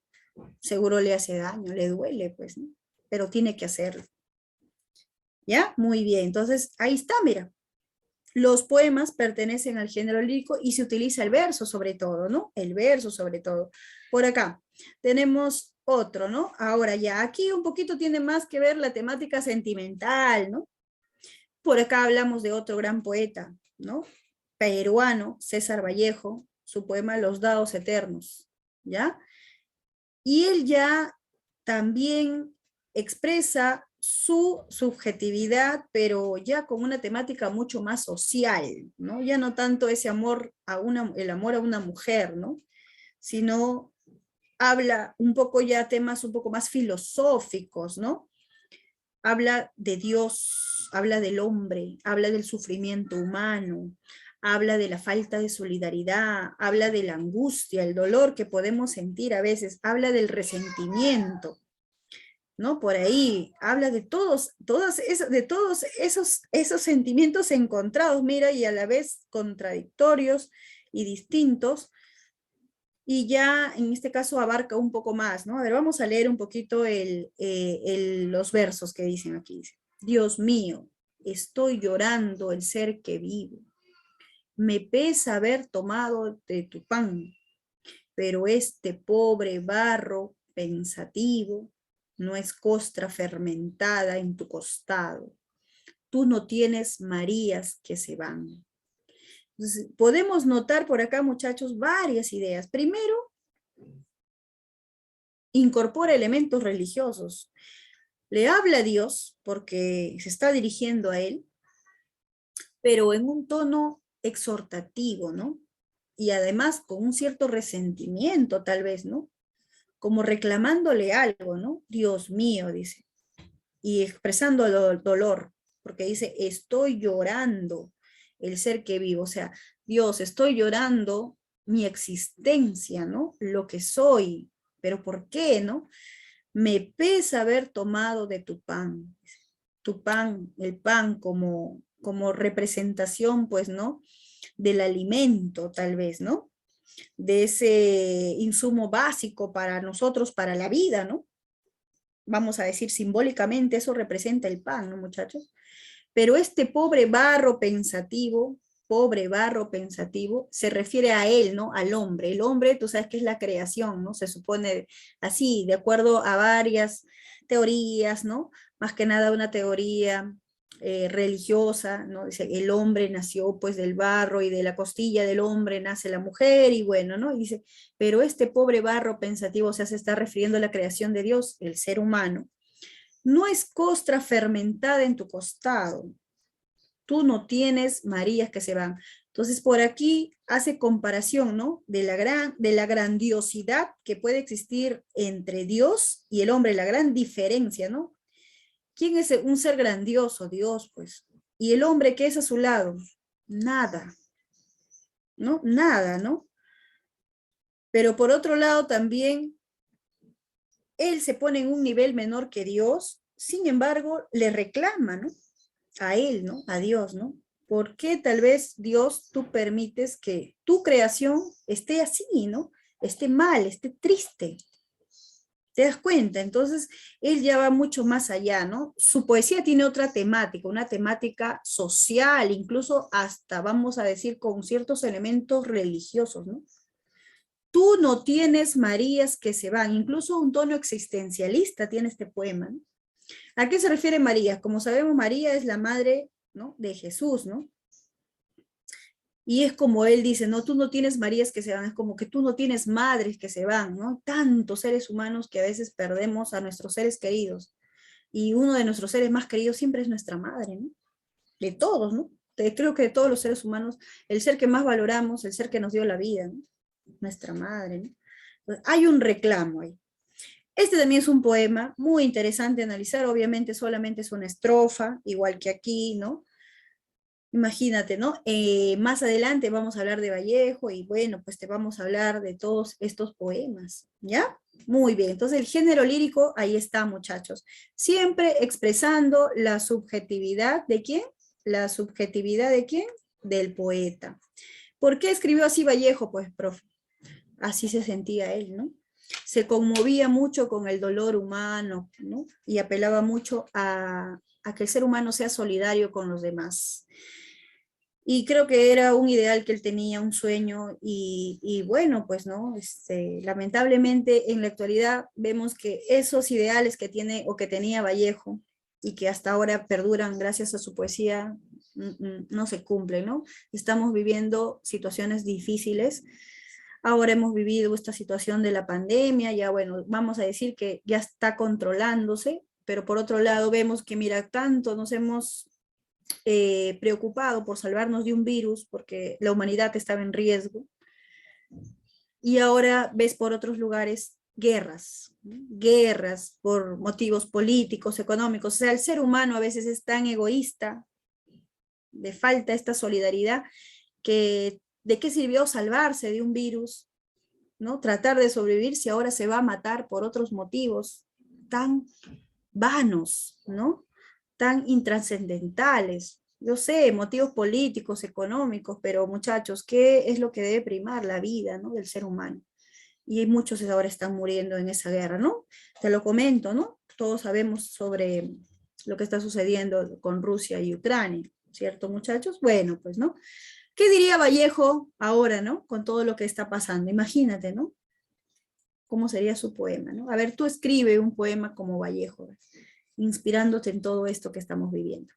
Seguro le hace daño, le duele, pues, ¿no? Pero tiene que hacerlo. ¿Ya? Muy bien. Entonces, ahí está, mira. Los poemas pertenecen al género lírico y se utiliza el verso sobre todo, ¿no? El verso sobre todo. Por acá tenemos otro, ¿no? Ahora ya, aquí un poquito tiene más que ver la temática sentimental, ¿no? Por acá hablamos de otro gran poeta, ¿no? Peruano, César Vallejo, su poema Los Dados Eternos, ¿ya? Y él ya también expresa su subjetividad, pero ya con una temática mucho más social, ¿no? Ya no tanto ese amor el amor a una mujer, ¿no? Sino habla un poco ya temas un poco más filosóficos, ¿no? Habla de Dios, habla del hombre, habla del sufrimiento humano, habla de la falta de solidaridad, habla de la angustia, el dolor que podemos sentir a veces, habla del resentimiento, ¿no? Por ahí habla de esos sentimientos encontrados, mira, y a la vez contradictorios y distintos, y ya en este caso abarca un poco más, ¿no? A ver, vamos a leer un poquito los versos que dicen aquí. Dios mío, estoy llorando el ser que vivo. Me pesa haber tomado de tu pan, pero este pobre barro pensativo no es costra fermentada en tu costado. Tú no tienes Marías que se van. Entonces, podemos notar por acá, muchachos, varias ideas. Primero, incorpora elementos religiosos. Le habla a Dios porque se está dirigiendo a él, pero en un tono exhortativo, ¿no? Y además con un cierto resentimiento, tal vez, ¿no? Como reclamándole algo, ¿no? Dios mío, dice, y expresando el dolor, porque dice, estoy llorando el ser que vivo, o sea, Dios, estoy llorando mi existencia, ¿no? Lo que soy, pero ¿por qué, no? Me pesa haber tomado de tu pan, el pan como representación, pues, ¿no? Del alimento, tal vez, ¿no? De ese insumo básico para nosotros, para la vida, ¿no? vamos a decir simbólicamente, eso representa el pan, ¿no, muchachos? Pero este pobre barro pensativo, se refiere a él, ¿no? Al hombre. El hombre, tú sabes que es la creación, ¿no? Se supone así, de acuerdo a varias teorías, ¿no? Más que nada una teoría religiosa, ¿no? Dice, el hombre nació pues del barro y de la costilla del hombre nace la mujer y bueno, ¿no? Y dice, pero este pobre barro pensativo, o sea, se está refiriendo a la creación de Dios, el ser humano, no es costra fermentada en tu costado. Tú no tienes Marías que se van. Entonces, por aquí hace comparación, ¿no? De la grandiosidad que puede existir entre Dios y el hombre, la gran diferencia, ¿no? ¿Quién es un ser grandioso? Dios, pues. ¿Y el hombre qué es a su lado? Nada, ¿no? Nada, ¿no? Pero por otro lado también, él se pone en un nivel menor que Dios, sin embargo, le reclama, ¿no? A él, ¿no? A Dios, ¿no? ¿Por qué tal vez Dios tú permites que tu creación esté así, ¿no? Esté mal, esté triste. ¿Te das cuenta? Entonces, él ya va mucho más allá, ¿no? Su poesía tiene otra temática, una temática social, incluso hasta, vamos a decir, con ciertos elementos religiosos, ¿no? Tú no tienes Marías que se van, incluso un tono existencialista tiene este poema, ¿no? ¿A qué se refiere María? Como sabemos, María es la madre, ¿no? De Jesús, ¿no? Y es como él dice, no, tú no tienes Marías que se van, es como que tú no tienes madres que se van, ¿no? Tantos seres humanos que a veces perdemos a nuestros seres queridos. Y uno de nuestros seres más queridos siempre es nuestra madre, ¿no? De todos, ¿no? Creo que de todos los seres humanos, el ser que más valoramos, el ser que nos dio la vida, ¿no? Nuestra madre, ¿no? Entonces, hay un reclamo ahí. Este también es un poema muy interesante de analizar, obviamente solamente es una estrofa, igual que aquí, ¿no? Imagínate, ¿no? Más adelante vamos a hablar de Vallejo y bueno, pues te vamos a hablar de todos estos poemas, ¿ya? Muy bien, entonces el género lírico, ahí está, muchachos. Siempre expresando la subjetividad de quién? La subjetividad de quién? Del poeta. ¿Por qué escribió así Vallejo? Pues, profe, así se sentía él, ¿no? Se conmovía mucho con el dolor humano, ¿no? Y apelaba mucho a que el ser humano sea solidario con los demás. Y creo que era un ideal que él tenía, un sueño, y bueno, pues no, lamentablemente en la actualidad vemos que esos ideales que tiene o que tenía Vallejo y que hasta ahora perduran gracias a su poesía, no se cumplen, ¿no? Estamos viviendo situaciones difíciles. Ahora hemos vivido esta situación de la pandemia, ya bueno, vamos a decir que ya está controlándose, pero por otro lado vemos que mira, tanto nos hemos preocupado por salvarnos de un virus porque la humanidad estaba en riesgo. Y ahora ves por otros lugares guerras, ¿no? Guerras por motivos políticos, económicos. O sea, el ser humano a veces es tan egoísta, le falta esta solidaridad, que ¿de qué sirvió salvarse de un virus? ¿No? Tratar de sobrevivir si ahora se va a matar por otros motivos tan vanos, ¿no? Tan intrascendentales. Yo sé, motivos políticos, económicos, pero muchachos, ¿qué es lo que debe primar? La vida, ¿no? Del ser humano. Y muchos ahora están muriendo en esa guerra, ¿no? Te lo comento, ¿no? Todos sabemos sobre lo que está sucediendo con Rusia y Ucrania, ¿cierto, muchachos? Bueno, pues, ¿no? ¿Qué diría Vallejo ahora, ¿no? Con todo lo que está pasando. Imagínate, ¿no? ¿Cómo sería su poema, ¿no? A ver, tú escribe un poema como Vallejo, inspirándote en todo esto que estamos viviendo.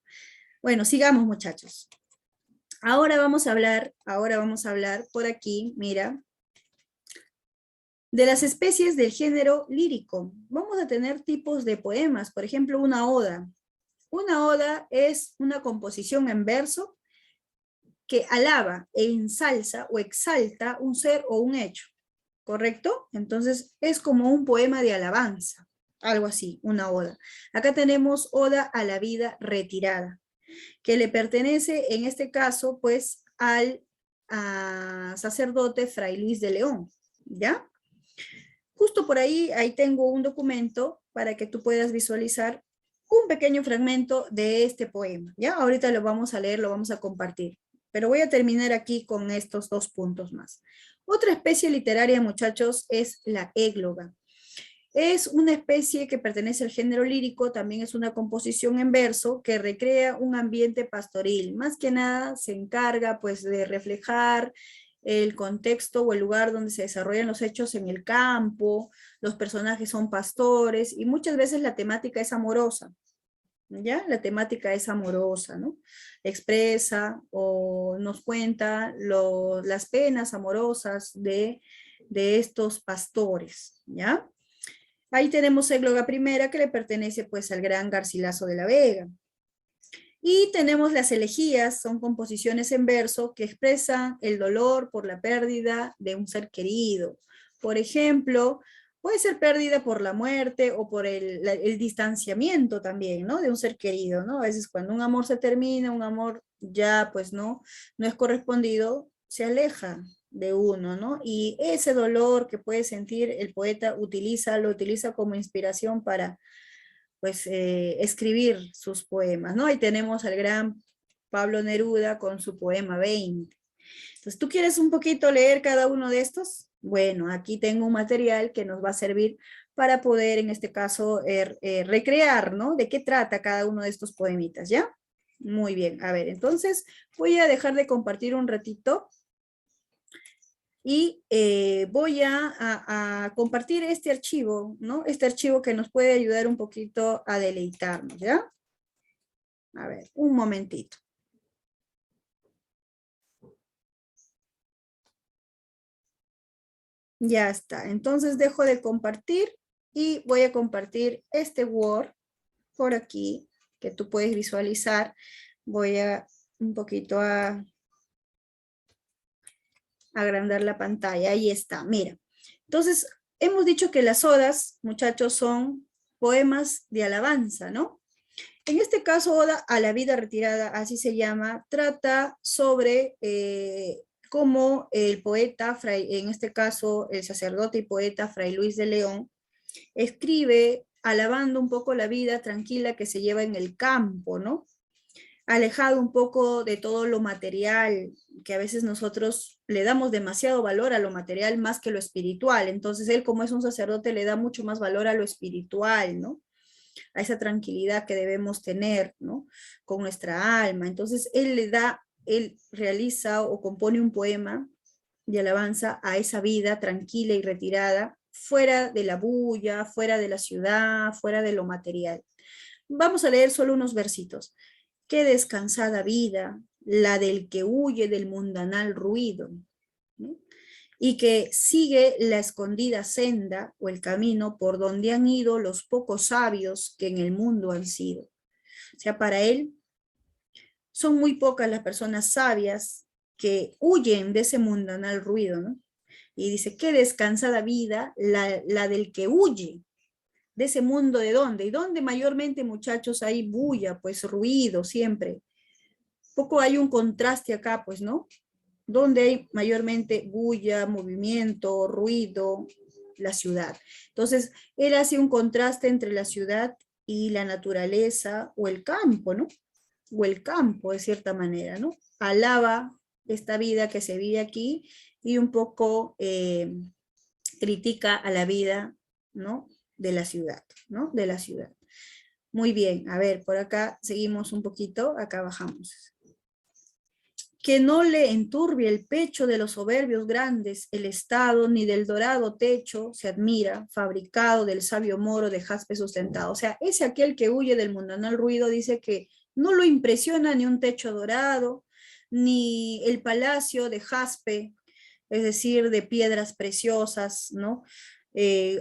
Bueno, sigamos, muchachos. Ahora vamos a hablar por aquí, mira, de las especies del género lírico. Vamos a tener tipos de poemas, por ejemplo, una oda. Una oda es una composición en verso que alaba e ensalza o exalta un ser o un hecho, ¿correcto? Entonces es como un poema de alabanza, algo así, una oda. Acá tenemos oda a la vida retirada, que le pertenece en este caso pues al sacerdote Fray Luis de León, ¿ya? Justo por ahí tengo un documento para que tú puedas visualizar un pequeño fragmento de este poema, ¿ya? Ahorita lo vamos a leer, lo vamos a compartir, pero voy a terminar aquí con estos dos puntos más. Otra especie literaria, muchachos, es la égloga. Es una especie que pertenece al género lírico, también es una composición en verso que recrea un ambiente pastoril. Más que nada se encarga pues de reflejar el contexto o el lugar donde se desarrollan los hechos en el campo, los personajes son pastores y muchas veces la temática es amorosa. ¿Ya? La temática es amorosa, ¿no? Expresa o nos cuenta las penas amorosas de estos pastores, ¿ya? Ahí tenemos Égloga primera que le pertenece pues al gran Garcilaso de la Vega. Y tenemos las elegías, son composiciones en verso que expresan el dolor por la pérdida de un ser querido. Por ejemplo, puede ser pérdida por la muerte o por el distanciamiento también, ¿no? De un ser querido, ¿no? A veces cuando un amor se termina, un amor ya pues no es correspondido, se aleja de uno, ¿no? Y ese dolor que puede sentir el poeta lo utiliza como inspiración para pues escribir sus poemas, ¿no? Ahí tenemos al gran Pablo Neruda con su poema 20. Entonces, ¿tú quieres un poquito leer cada uno de estos? Bueno, aquí tengo un material que nos va a servir para poder, en este caso, recrear, ¿no? ¿De qué trata cada uno de estos poemitas, ya? Muy bien, a ver, entonces voy a dejar de compartir un ratito y voy a compartir este archivo, ¿no? Este archivo que nos puede ayudar un poquito a deleitarnos, ¿ya? A ver, un momentito. Ya está, entonces dejo de compartir y voy a compartir este Word por aquí, que tú puedes visualizar. Voy a un poquito a agrandar la pantalla, ahí está, mira. Entonces, hemos dicho que las odas, muchachos, son poemas de alabanza, ¿no? En este caso, Oda a la vida retirada, así se llama, trata sobre cómo el poeta, en este caso el sacerdote y poeta Fray Luis de León, escribe alabando un poco la vida tranquila que se lleva en el campo, ¿no? Alejado un poco de todo lo material, que a veces nosotros le damos demasiado valor a lo material más que lo espiritual. Entonces él, como es un sacerdote, le da mucho más valor a lo espiritual, ¿no? A esa tranquilidad que debemos tener, ¿no? Con nuestra alma. Entonces él realiza o compone un poema de alabanza a esa vida tranquila y retirada, fuera de la bulla, fuera de la ciudad, fuera de lo material. Vamos a leer solo unos versitos. Qué descansada vida, la del que huye del mundanal ruido, ¿no? Y que sigue la escondida senda o el camino por donde han ido los pocos sabios que en el mundo han sido. O sea, para él son muy pocas las personas sabias que huyen de ese mundanal ruido, ¿no? Y dice, qué descansada vida la del que huye de ese mundo de dónde. ¿Y dónde mayormente, muchachos, hay bulla, pues ruido siempre? Poco hay un contraste acá, pues, ¿no? Donde hay mayormente bulla, movimiento, ruido, la ciudad. Entonces, él hace un contraste entre la ciudad y la naturaleza o el campo, ¿no? O el campo, de cierta manera, ¿no? Alaba esta vida que se vive aquí y un poco critica a la vida, ¿no? De la ciudad, ¿no? De la ciudad. Muy bien, a ver, por acá seguimos un poquito, acá bajamos. Que no le enturbie el pecho de los soberbios grandes, el estado, ni del dorado techo se admira, fabricado del sabio moro de jaspe sustentado. O sea, ese aquel que huye del mundanal ruido dice que no lo impresiona ni un techo dorado, ni el palacio de jaspe, es decir, de piedras preciosas, ¿no?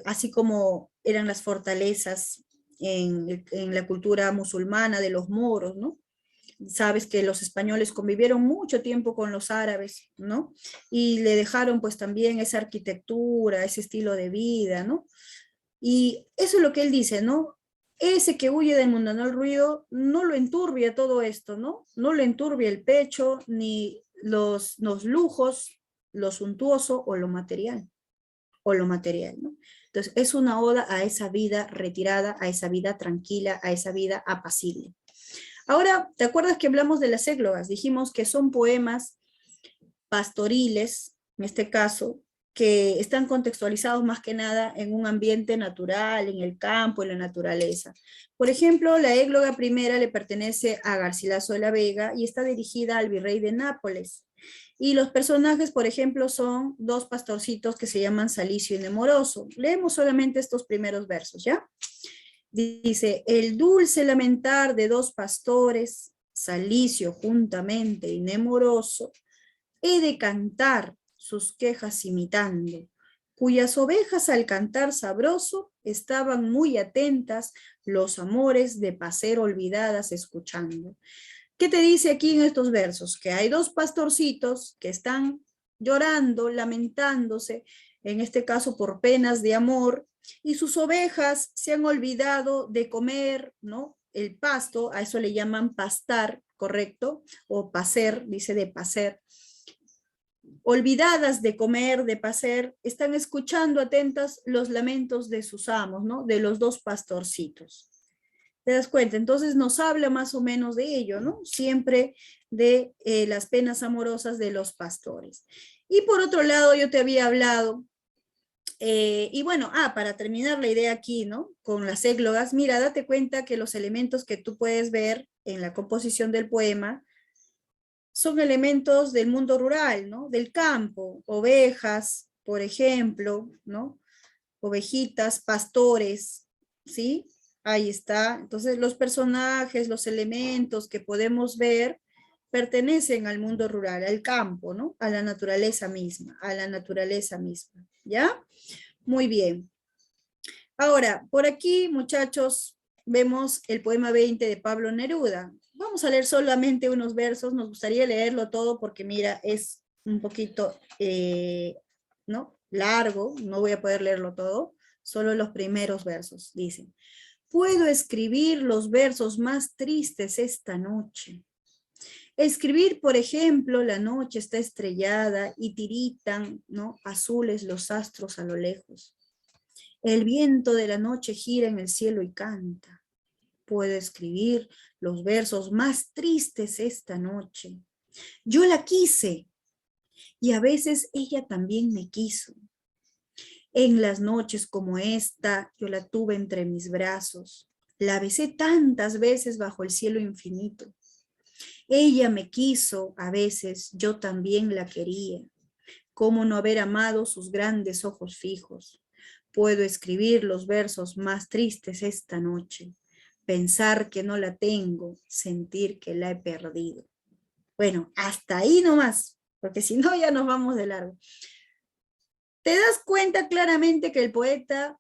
Así como eran las fortalezas en la cultura musulmana de los moros, ¿no? Sabes que los españoles convivieron mucho tiempo con los árabes, ¿no? Y le dejaron pues también esa arquitectura, ese estilo de vida, ¿no? Y eso es lo que él dice, ¿no? Ese que huye del mundanal ruido no lo enturbia todo esto, ¿no? No le enturbia el pecho, ni los lujos, lo suntuoso o lo material, ¿no? Entonces es una oda a esa vida retirada, a esa vida tranquila, a esa vida apacible. Ahora, ¿te acuerdas que hablamos de las églogas? Dijimos que son poemas pastoriles, en este caso, que están contextualizados más que nada en un ambiente natural, en el campo, en la naturaleza. Por ejemplo, la égloga primera le pertenece a Garcilaso de la Vega y está dirigida al virrey de Nápoles. Y los personajes, por ejemplo, son dos pastorcitos que se llaman Salicio y Nemoroso. Leemos solamente estos primeros versos, ¿ya? Dice, el dulce lamentar de dos pastores, Salicio juntamente y Nemoroso, he de cantar sus quejas imitando, cuyas ovejas al cantar sabroso estaban muy atentas los amores de pacer olvidadas escuchando. ¿Qué te dice aquí en estos versos? Que hay dos pastorcitos que están llorando, lamentándose, en este caso por penas de amor, y sus ovejas se han olvidado de comer, ¿no? El pasto, a eso le llaman pastar, ¿correcto? O pacer, dice de pacer. Olvidadas de comer, de pacer, están escuchando atentas los lamentos de sus amos, ¿no? De los dos pastorcitos. ¿Te das cuenta? Entonces nos habla más o menos de ello, ¿no? Siempre de las penas amorosas de los pastores. Y por otro lado, yo te había hablado, y bueno, para terminar la idea aquí, ¿no? Con las églogas, mira, date cuenta que los elementos que tú puedes ver en la composición del poema son elementos del mundo rural, ¿no? Del campo, ovejas, por ejemplo, ¿no? Ovejitas, pastores, ¿sí? Ahí está. Entonces, los personajes, los elementos que podemos ver pertenecen al mundo rural, al campo, ¿no? A la naturaleza misma, ¿ya? Muy bien. Ahora, por aquí, muchachos, vemos el poema 20 de Pablo Neruda. Vamos a leer solamente unos versos, nos gustaría leerlo todo porque mira, es un poquito, ¿no? Largo, no voy a poder leerlo todo, solo los primeros versos, dicen. Puedo escribir los versos más tristes esta noche. Escribir, por ejemplo, la noche está estrellada y tiritan, ¿no? Azules los astros a lo lejos. El viento de la noche gira en el cielo y canta. Puedo escribir los versos más tristes esta noche. Yo la quise y a veces ella también me quiso. En las noches como esta, yo la tuve entre mis brazos. La besé tantas veces bajo el cielo infinito. Ella me quiso, a veces yo también la quería. ¿Cómo no haber amado sus grandes ojos fijos? Puedo escribir los versos más tristes esta noche. Pensar que no la tengo, sentir que la he perdido. Bueno, hasta ahí nomás, porque si no ya nos vamos de largo. Te das cuenta claramente que el poeta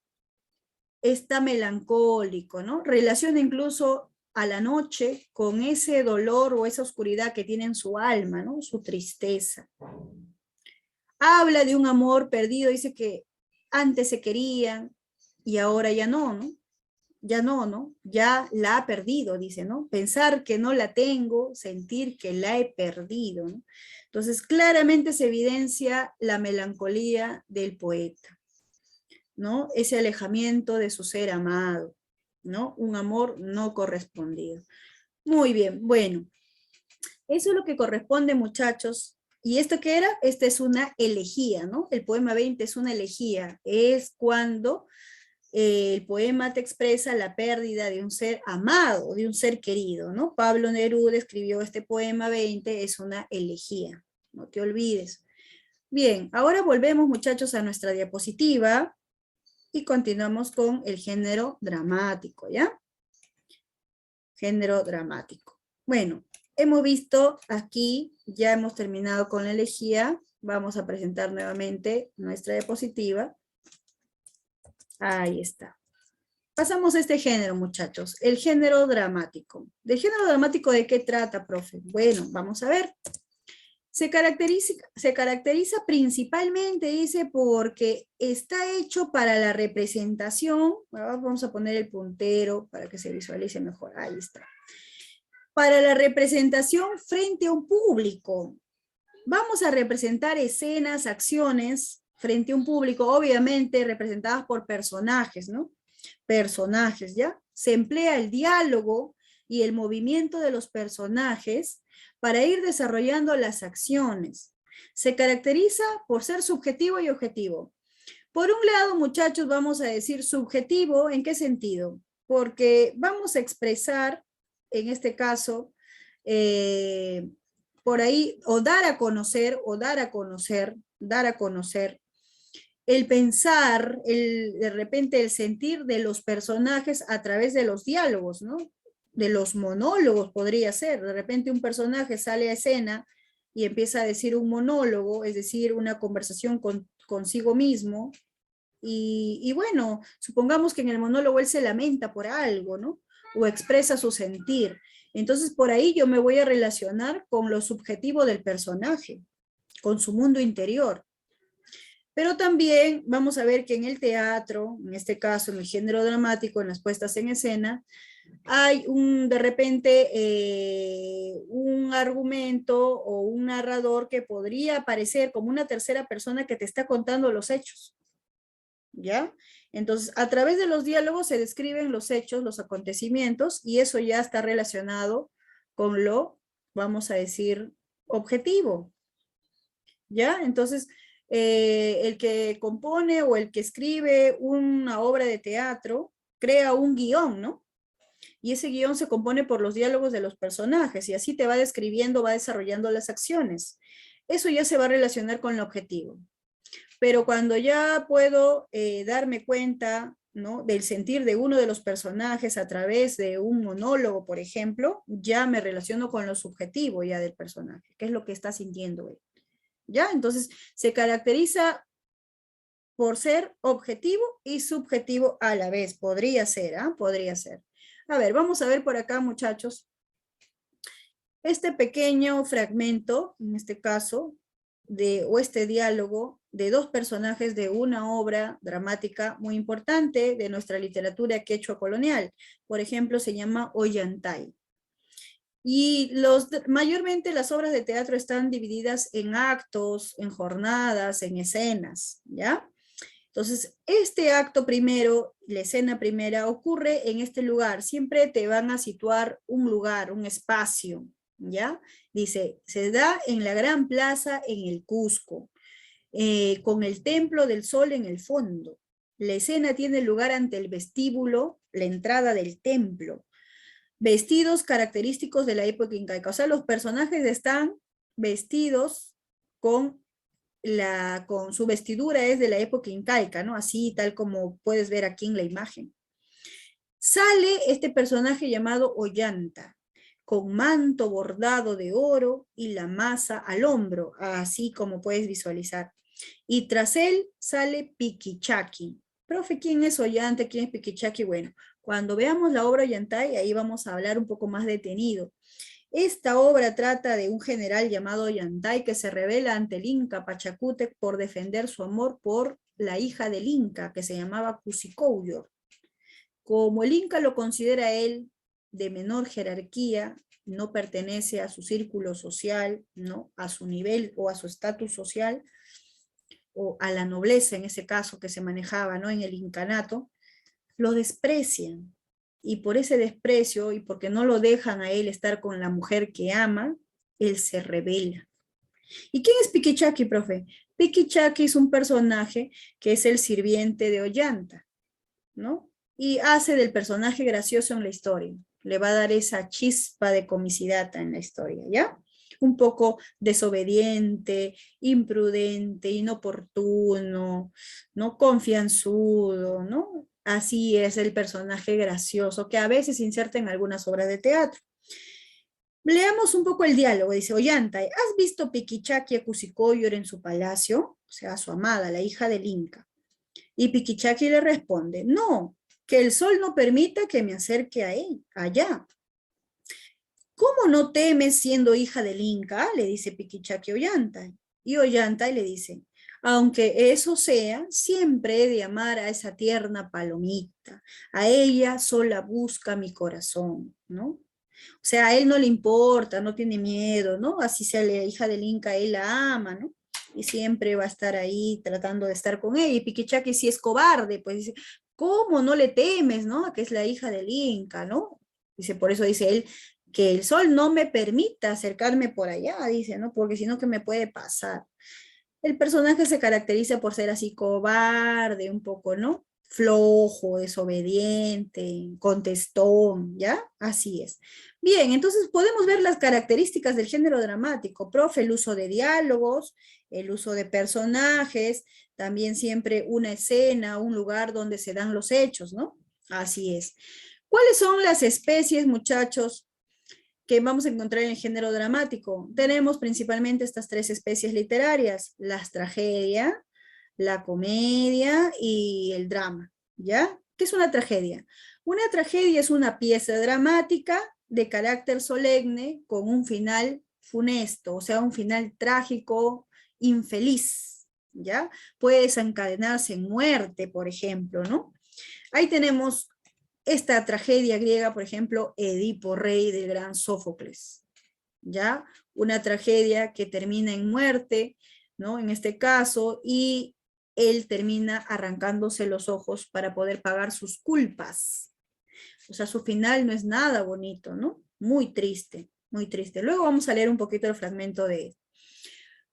está melancólico, ¿no? Relaciona incluso a la noche con ese dolor o esa oscuridad que tiene en su alma, ¿no? Su tristeza. Habla de un amor perdido, dice que antes se querían y ahora ya no, ¿no? Ya no, ¿no? Ya la ha perdido, dice, ¿no? Pensar que no la tengo, sentir que la he perdido, ¿no? Entonces, claramente se evidencia la melancolía del poeta, ¿no? Ese alejamiento de su ser amado, ¿no? Un amor no correspondido. Muy bien, bueno. Eso es lo que corresponde, muchachos. ¿Y esto qué era? Esta es una elegía, ¿no? El poema 20 es una elegía. Es cuando el poema te expresa la pérdida de un ser amado, de un ser querido, ¿no? Pablo Neruda escribió este poema 20, es una elegía, no te olvides. Bien, ahora volvemos, muchachos, a nuestra diapositiva y continuamos con el género dramático, ¿ya? Género dramático. Bueno, hemos visto aquí, ya hemos terminado con la elegía, vamos a presentar nuevamente nuestra diapositiva. Ahí está. Pasamos a este género, muchachos, el género dramático. ¿Del género dramático de qué trata, profe? Bueno, vamos a ver. Se caracteriza principalmente, dice, porque está hecho para la representación. Vamos a poner el puntero para que se visualice mejor. Ahí está. Para la representación frente a un público. Vamos a representar escenas, acciones frente a un público, obviamente representadas por personajes, ¿no? Personajes, ¿ya? Se emplea el diálogo y el movimiento de los personajes para ir desarrollando las acciones. Se caracteriza por ser subjetivo y objetivo. Por un lado, muchachos, vamos a decir subjetivo, ¿en qué sentido? Porque vamos a expresar, en este caso, por ahí, o dar a conocer, dar a conocer el pensar, de repente el sentir de los personajes a través de los diálogos, ¿no? De los monólogos podría ser. De repente un personaje sale a escena y empieza a decir un monólogo, es decir, una conversación consigo mismo. Y bueno, supongamos que en el monólogo él se lamenta por algo, ¿no? O expresa su sentir. Entonces por ahí yo me voy a relacionar con lo subjetivo del personaje, con su mundo interior. Pero también vamos a ver que en el teatro, en este caso en el género dramático, en las puestas en escena, hay de repente un argumento o un narrador que podría aparecer como una tercera persona que te está contando los hechos, ¿ya? Entonces, a través de los diálogos se describen los hechos, los acontecimientos, y eso ya está relacionado con lo, vamos a decir, objetivo, ¿ya? Entonces, el que compone o el que escribe una obra de teatro crea un guión, ¿no? Y ese guión se compone por los diálogos de los personajes y así te va describiendo, va desarrollando las acciones. Eso ya se va a relacionar con el objetivo. Pero cuando ya puedo darme cuenta, ¿no?, del sentir de uno de los personajes a través de un monólogo, por ejemplo, ya me relaciono con lo subjetivo ya del personaje, qué es lo que está sintiendo él. ¿Ya? Entonces, se caracteriza por ser objetivo y subjetivo a la vez. Podría ser, ¿ah? Podría ser. A ver, vamos a ver por acá, muchachos. Este pequeño fragmento, en este caso, o este diálogo de dos personajes de una obra dramática muy importante de nuestra literatura quechua colonial. Por ejemplo, se llama Ollantay. Y mayormente las obras de teatro están divididas en actos, en jornadas, en escenas, ¿ya? Entonces, este acto primero, la escena primera, ocurre en este lugar. Siempre te van a situar un lugar, un espacio, ¿ya? Dice, se da en la gran plaza en el Cusco, con el templo del sol en el fondo. La escena tiene lugar ante el vestíbulo, la entrada del templo. Vestidos característicos de la época incaica. O sea, los personajes están vestidos con su vestidura es de la época incaica, ¿no? Así tal como puedes ver aquí en la imagen. Sale este personaje llamado Ollanta, con manto bordado de oro y la masa al hombro, así como puedes visualizar. Y tras él sale Piquichaqui. Profe, ¿quién es Ollanta? ¿Quién es Piquichaqui? Bueno, cuando veamos la obra Ollantay, ahí vamos a hablar un poco más detenido. Esta obra trata de un general llamado Ollantay que se rebela ante el Inca Pachacútec por defender su amor por la hija del Inca, que se llamaba Cusicouyor. Como el Inca lo considera él de menor jerarquía, no pertenece a su círculo social, ¿no?, a su nivel o a su estatus social, o a la nobleza en ese caso que se manejaba, ¿no?, en el incanato, lo desprecian. Y por ese desprecio y porque no lo dejan a él estar con la mujer que ama, él se rebela. ¿Y quién es Piquichaqui, profe? Piquichaqui es un personaje que es el sirviente de Ollanta, ¿no? Y hace del personaje gracioso en la historia. Le va a dar esa chispa de comicidad en la historia, ¿ya? Un poco desobediente, imprudente, inoportuno, ¿no? Confianzudo, ¿no? Así es el personaje gracioso que a veces se inserta en algunas obras de teatro. Leamos un poco el diálogo. Dice, Ollanta, ¿has visto Piquichaqui a Cusicoyor en su palacio? O sea, a su amada, la hija del Inca. Y Piquichaqui le responde, no, que el sol no permita que me acerque a él, allá. ¿Cómo no temes siendo hija del Inca? Le dice Piquichaqui a Ollanta. Y Ollanta le dice, aunque eso sea, siempre he de amar a esa tierna palomita. A ella sola busca mi corazón, ¿no? O sea, a él no le importa, no tiene miedo, ¿no? Así sea la hija del Inca, él la ama, ¿no? Y siempre va a estar ahí tratando de estar con ella. Y Piquichaqui si es cobarde, pues dice, ¿cómo no le temes, no? Que es la hija del Inca, ¿no? Dice, por eso dice él, que el sol no me permita acercarme por allá, dice, ¿no? Porque si no, ¿qué me puede pasar? El personaje se caracteriza por ser así cobarde, un poco, ¿no? Flojo, desobediente, contestón, ¿ya? Así es. Bien, entonces podemos ver las características del género dramático. Profe, el uso de diálogos, el uso de personajes, también siempre una escena, un lugar donde se dan los hechos, ¿no? Así es. ¿Cuáles son las especies, muchachos, que vamos a encontrar en el género dramático? Tenemos principalmente estas tres especies literarias: la tragedia, la comedia y el drama, ¿ya? ¿Qué es una tragedia? Una tragedia es una pieza dramática de carácter solemne con un final funesto, o sea, un final trágico, infeliz, ¿ya? Puede desencadenarse en muerte, por ejemplo, ¿no? Ahí tenemos esta tragedia griega, por ejemplo, Edipo Rey del gran Sófocles, ¿ya? Una tragedia que termina en muerte, ¿no? En este caso, y él termina arrancándose los ojos para poder pagar sus culpas. O sea, su final no es nada bonito, ¿no? Muy triste, muy triste. Luego vamos a leer un poquito el fragmento de él.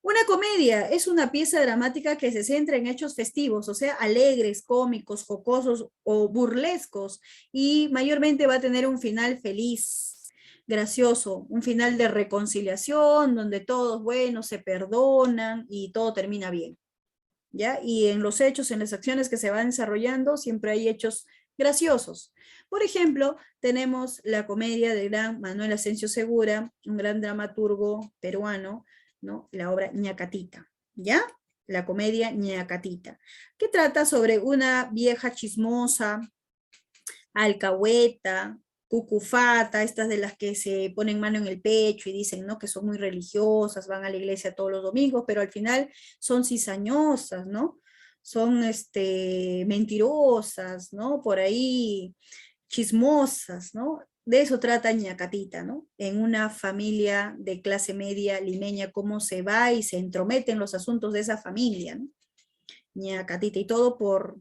Una comedia es una pieza dramática que se centra en hechos festivos, o sea, alegres, cómicos, jocosos o burlescos, y mayormente va a tener un final feliz, gracioso, un final de reconciliación, donde todos, bueno, se perdonan y todo termina bien, ¿ya? Y en los hechos, en las acciones que se van desarrollando, siempre hay hechos graciosos. Por ejemplo, tenemos la comedia del gran Manuel Asensio Segura, un gran dramaturgo peruano, ¿no? La obra Ñacatita, ¿ya? La comedia Ñacatita, que trata sobre una vieja chismosa, alcahueta, cucufata, estas de las que se ponen mano en el pecho y dicen, ¿no? Que son muy religiosas, van a la iglesia todos los domingos, pero al final son cizañosas, ¿no? Son mentirosas, ¿no? Por ahí chismosas, ¿no? De eso trata Ñacatita, ¿no? En una familia de clase media limeña, cómo se va y se entromete en los asuntos de esa familia, ¿no? Ñacatita, y todo por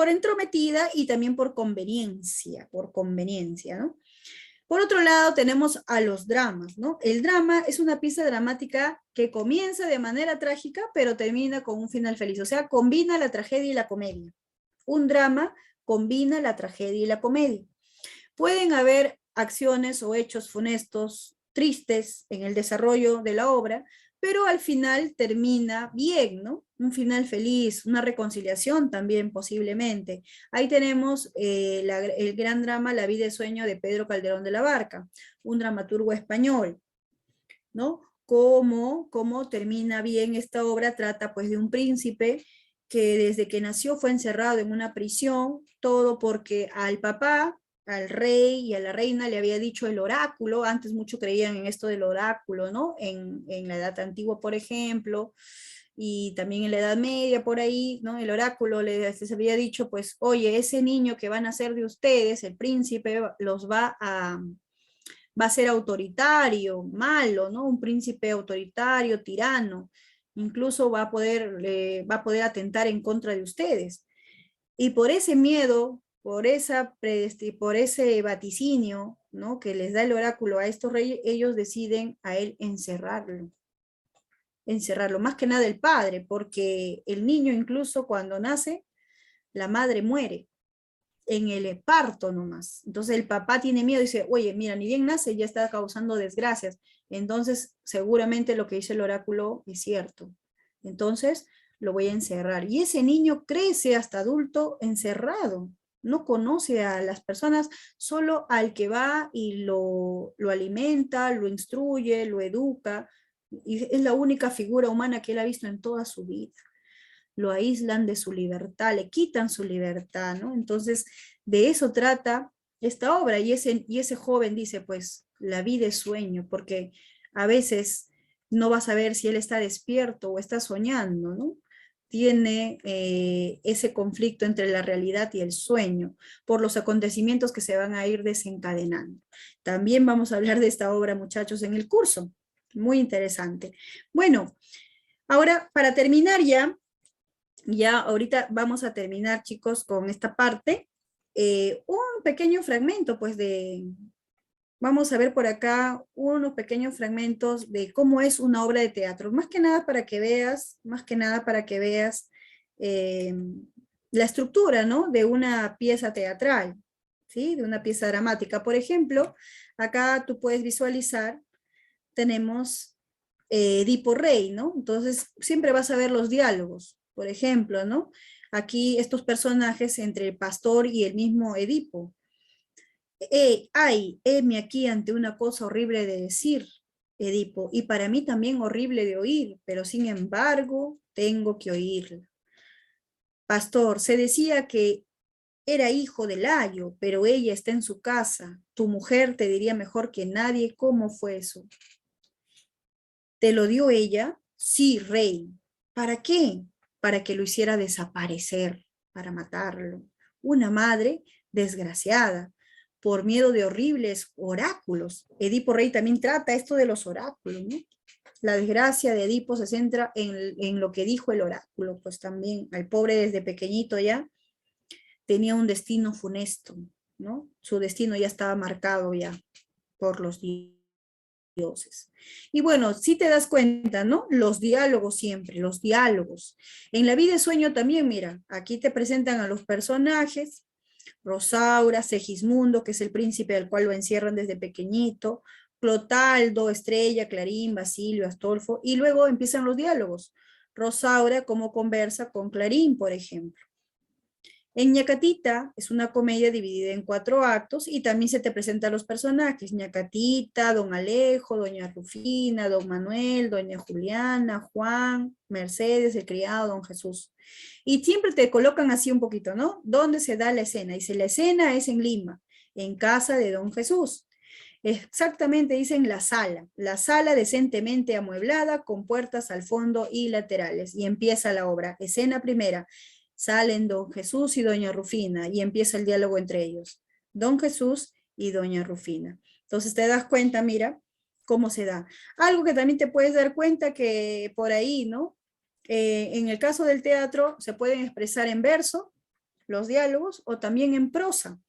entrometida y también por conveniencia, ¿no? Por otro lado, tenemos a los dramas, ¿no? El drama es una pieza dramática que comienza de manera trágica, pero termina con un final feliz, o sea, combina la tragedia y la comedia. Un drama combina la tragedia y la comedia. Pueden haber acciones o hechos funestos, tristes en el desarrollo de la obra, pero al final termina bien, ¿no? Un final feliz, una reconciliación también posiblemente. Ahí tenemos el gran drama La vida y sueño de Pedro Calderón de la Barca, un dramaturgo español, ¿no? Cómo termina bien esta obra, trata pues de un príncipe que desde que nació fue encerrado en una prisión, todo porque al papá, al rey y a la reina le había dicho el oráculo. Antes mucho creían en esto del oráculo, ¿no? En la edad antigua, por ejemplo, y también en la Edad Media, por ahí, ¿no? El oráculo les había dicho, pues, oye, ese niño que van a ser de ustedes, el príncipe, los va a ser autoritario, malo, ¿no? Un príncipe autoritario, tirano, incluso va a poder atentar en contra de ustedes. Y por ese miedo, por ese vaticinio, ¿no? Que les da el oráculo a estos reyes, ellos deciden a él encerrarlo, más que nada el padre, porque el niño incluso cuando nace, la madre muere en el parto nomás. Entonces el papá tiene miedo y dice, oye, mira, ni bien nace, ya está causando desgracias. Entonces seguramente lo que dice el oráculo es cierto. Entonces lo voy a encerrar. Y ese niño crece hasta adulto encerrado. No conoce a las personas, solo al que va y lo alimenta, lo instruye, lo educa. Y es la única figura humana que él ha visto en toda su vida. Lo aíslan de su libertad, le quitan su libertad, ¿no? Entonces, de eso trata esta obra, y ese joven dice, pues, la vida es sueño, porque a veces no vas a ver si él está despierto o está soñando, ¿no? Tiene ese conflicto entre la realidad y el sueño, por los acontecimientos que se van a ir desencadenando. También vamos a hablar de esta obra, muchachos, en el curso. Muy interesante. Bueno, ahora, para terminar ya ahorita vamos a terminar, chicos, con esta parte. Un pequeño fragmento, pues, vamos a ver por acá unos pequeños fragmentos de cómo es una obra de teatro. Más que nada para que veas, eh, la estructura, ¿no? De una pieza teatral, ¿sí? De una pieza dramática. Por ejemplo, acá tú puedes visualizar, tenemos Edipo Rey, ¿no? Entonces, siempre vas a ver los diálogos, por ejemplo, ¿no? Aquí estos personajes entre el pastor y el mismo Edipo. Heme aquí ante una cosa horrible de decir, Edipo, y para mí también horrible de oír, pero sin embargo tengo que oírla. Pastor, se decía que era hijo de Layo, pero ella está en su casa. Tu mujer te diría mejor que nadie cómo fue eso. ¿Te lo dio ella? Sí, rey. ¿Para qué? Para que lo hiciera desaparecer, para matarlo. Una madre desgraciada, por miedo de horribles oráculos. Edipo Rey también trata esto de los oráculos, ¿no? La desgracia de Edipo se centra en lo que dijo el oráculo, pues también al pobre desde pequeñito ya tenía un destino funesto, ¿no? Su destino ya estaba marcado ya por los dioses. Y bueno, si te das cuenta, ¿no? Los diálogos siempre, los diálogos. En la vida de sueño también, mira, aquí te presentan a los personajes, Rosaura, Segismundo, que es el príncipe al cual lo encierran desde pequeñito, Clotaldo, Estrella, Clarín, Basilio, Astolfo, y luego empiezan los diálogos. Rosaura, cómo conversa con Clarín, por ejemplo. En Ñacatita es una comedia dividida en 4 actos y también se te presentan los personajes, Ñacatita, Don Alejo, Doña Rufina, Don Manuel, Doña Juliana, Juan, Mercedes, el criado, Don Jesús. Y siempre te colocan así un poquito, ¿no? ¿Dónde se da la escena? Dice, la escena es en Lima, en casa de Don Jesús. Exactamente dicen la sala decentemente amueblada con puertas al fondo y laterales. Y empieza la obra. Escena primera. Salen Don Jesús y Doña Rufina y empieza el diálogo entre ellos. Don Jesús y Doña Rufina. Entonces te das cuenta, mira, cómo se da. Algo que también te puedes dar cuenta que por ahí, ¿no? En el caso del teatro se pueden expresar en verso los diálogos o también en prosa.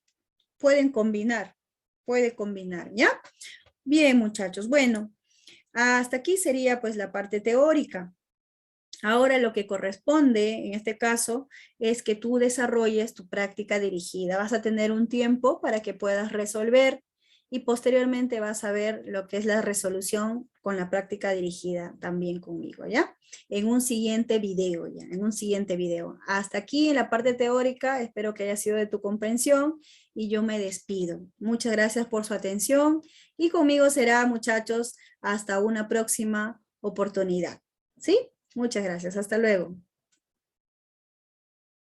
Pueden combinar, puede combinar, ¿ya? Bien, muchachos. Bueno, hasta aquí sería pues la parte teórica. Ahora lo que corresponde en este caso es que tú desarrolles tu práctica dirigida. Vas a tener un tiempo para que puedas resolver y posteriormente vas a ver lo que es la resolución con la práctica dirigida también conmigo, ¿ya? En un siguiente video, ya, en un siguiente video. Hasta aquí en la parte teórica, espero que haya sido de tu comprensión y yo me despido. Muchas gracias por su atención y conmigo será, muchachos, hasta una próxima oportunidad, ¿sí? Muchas gracias. Hasta luego.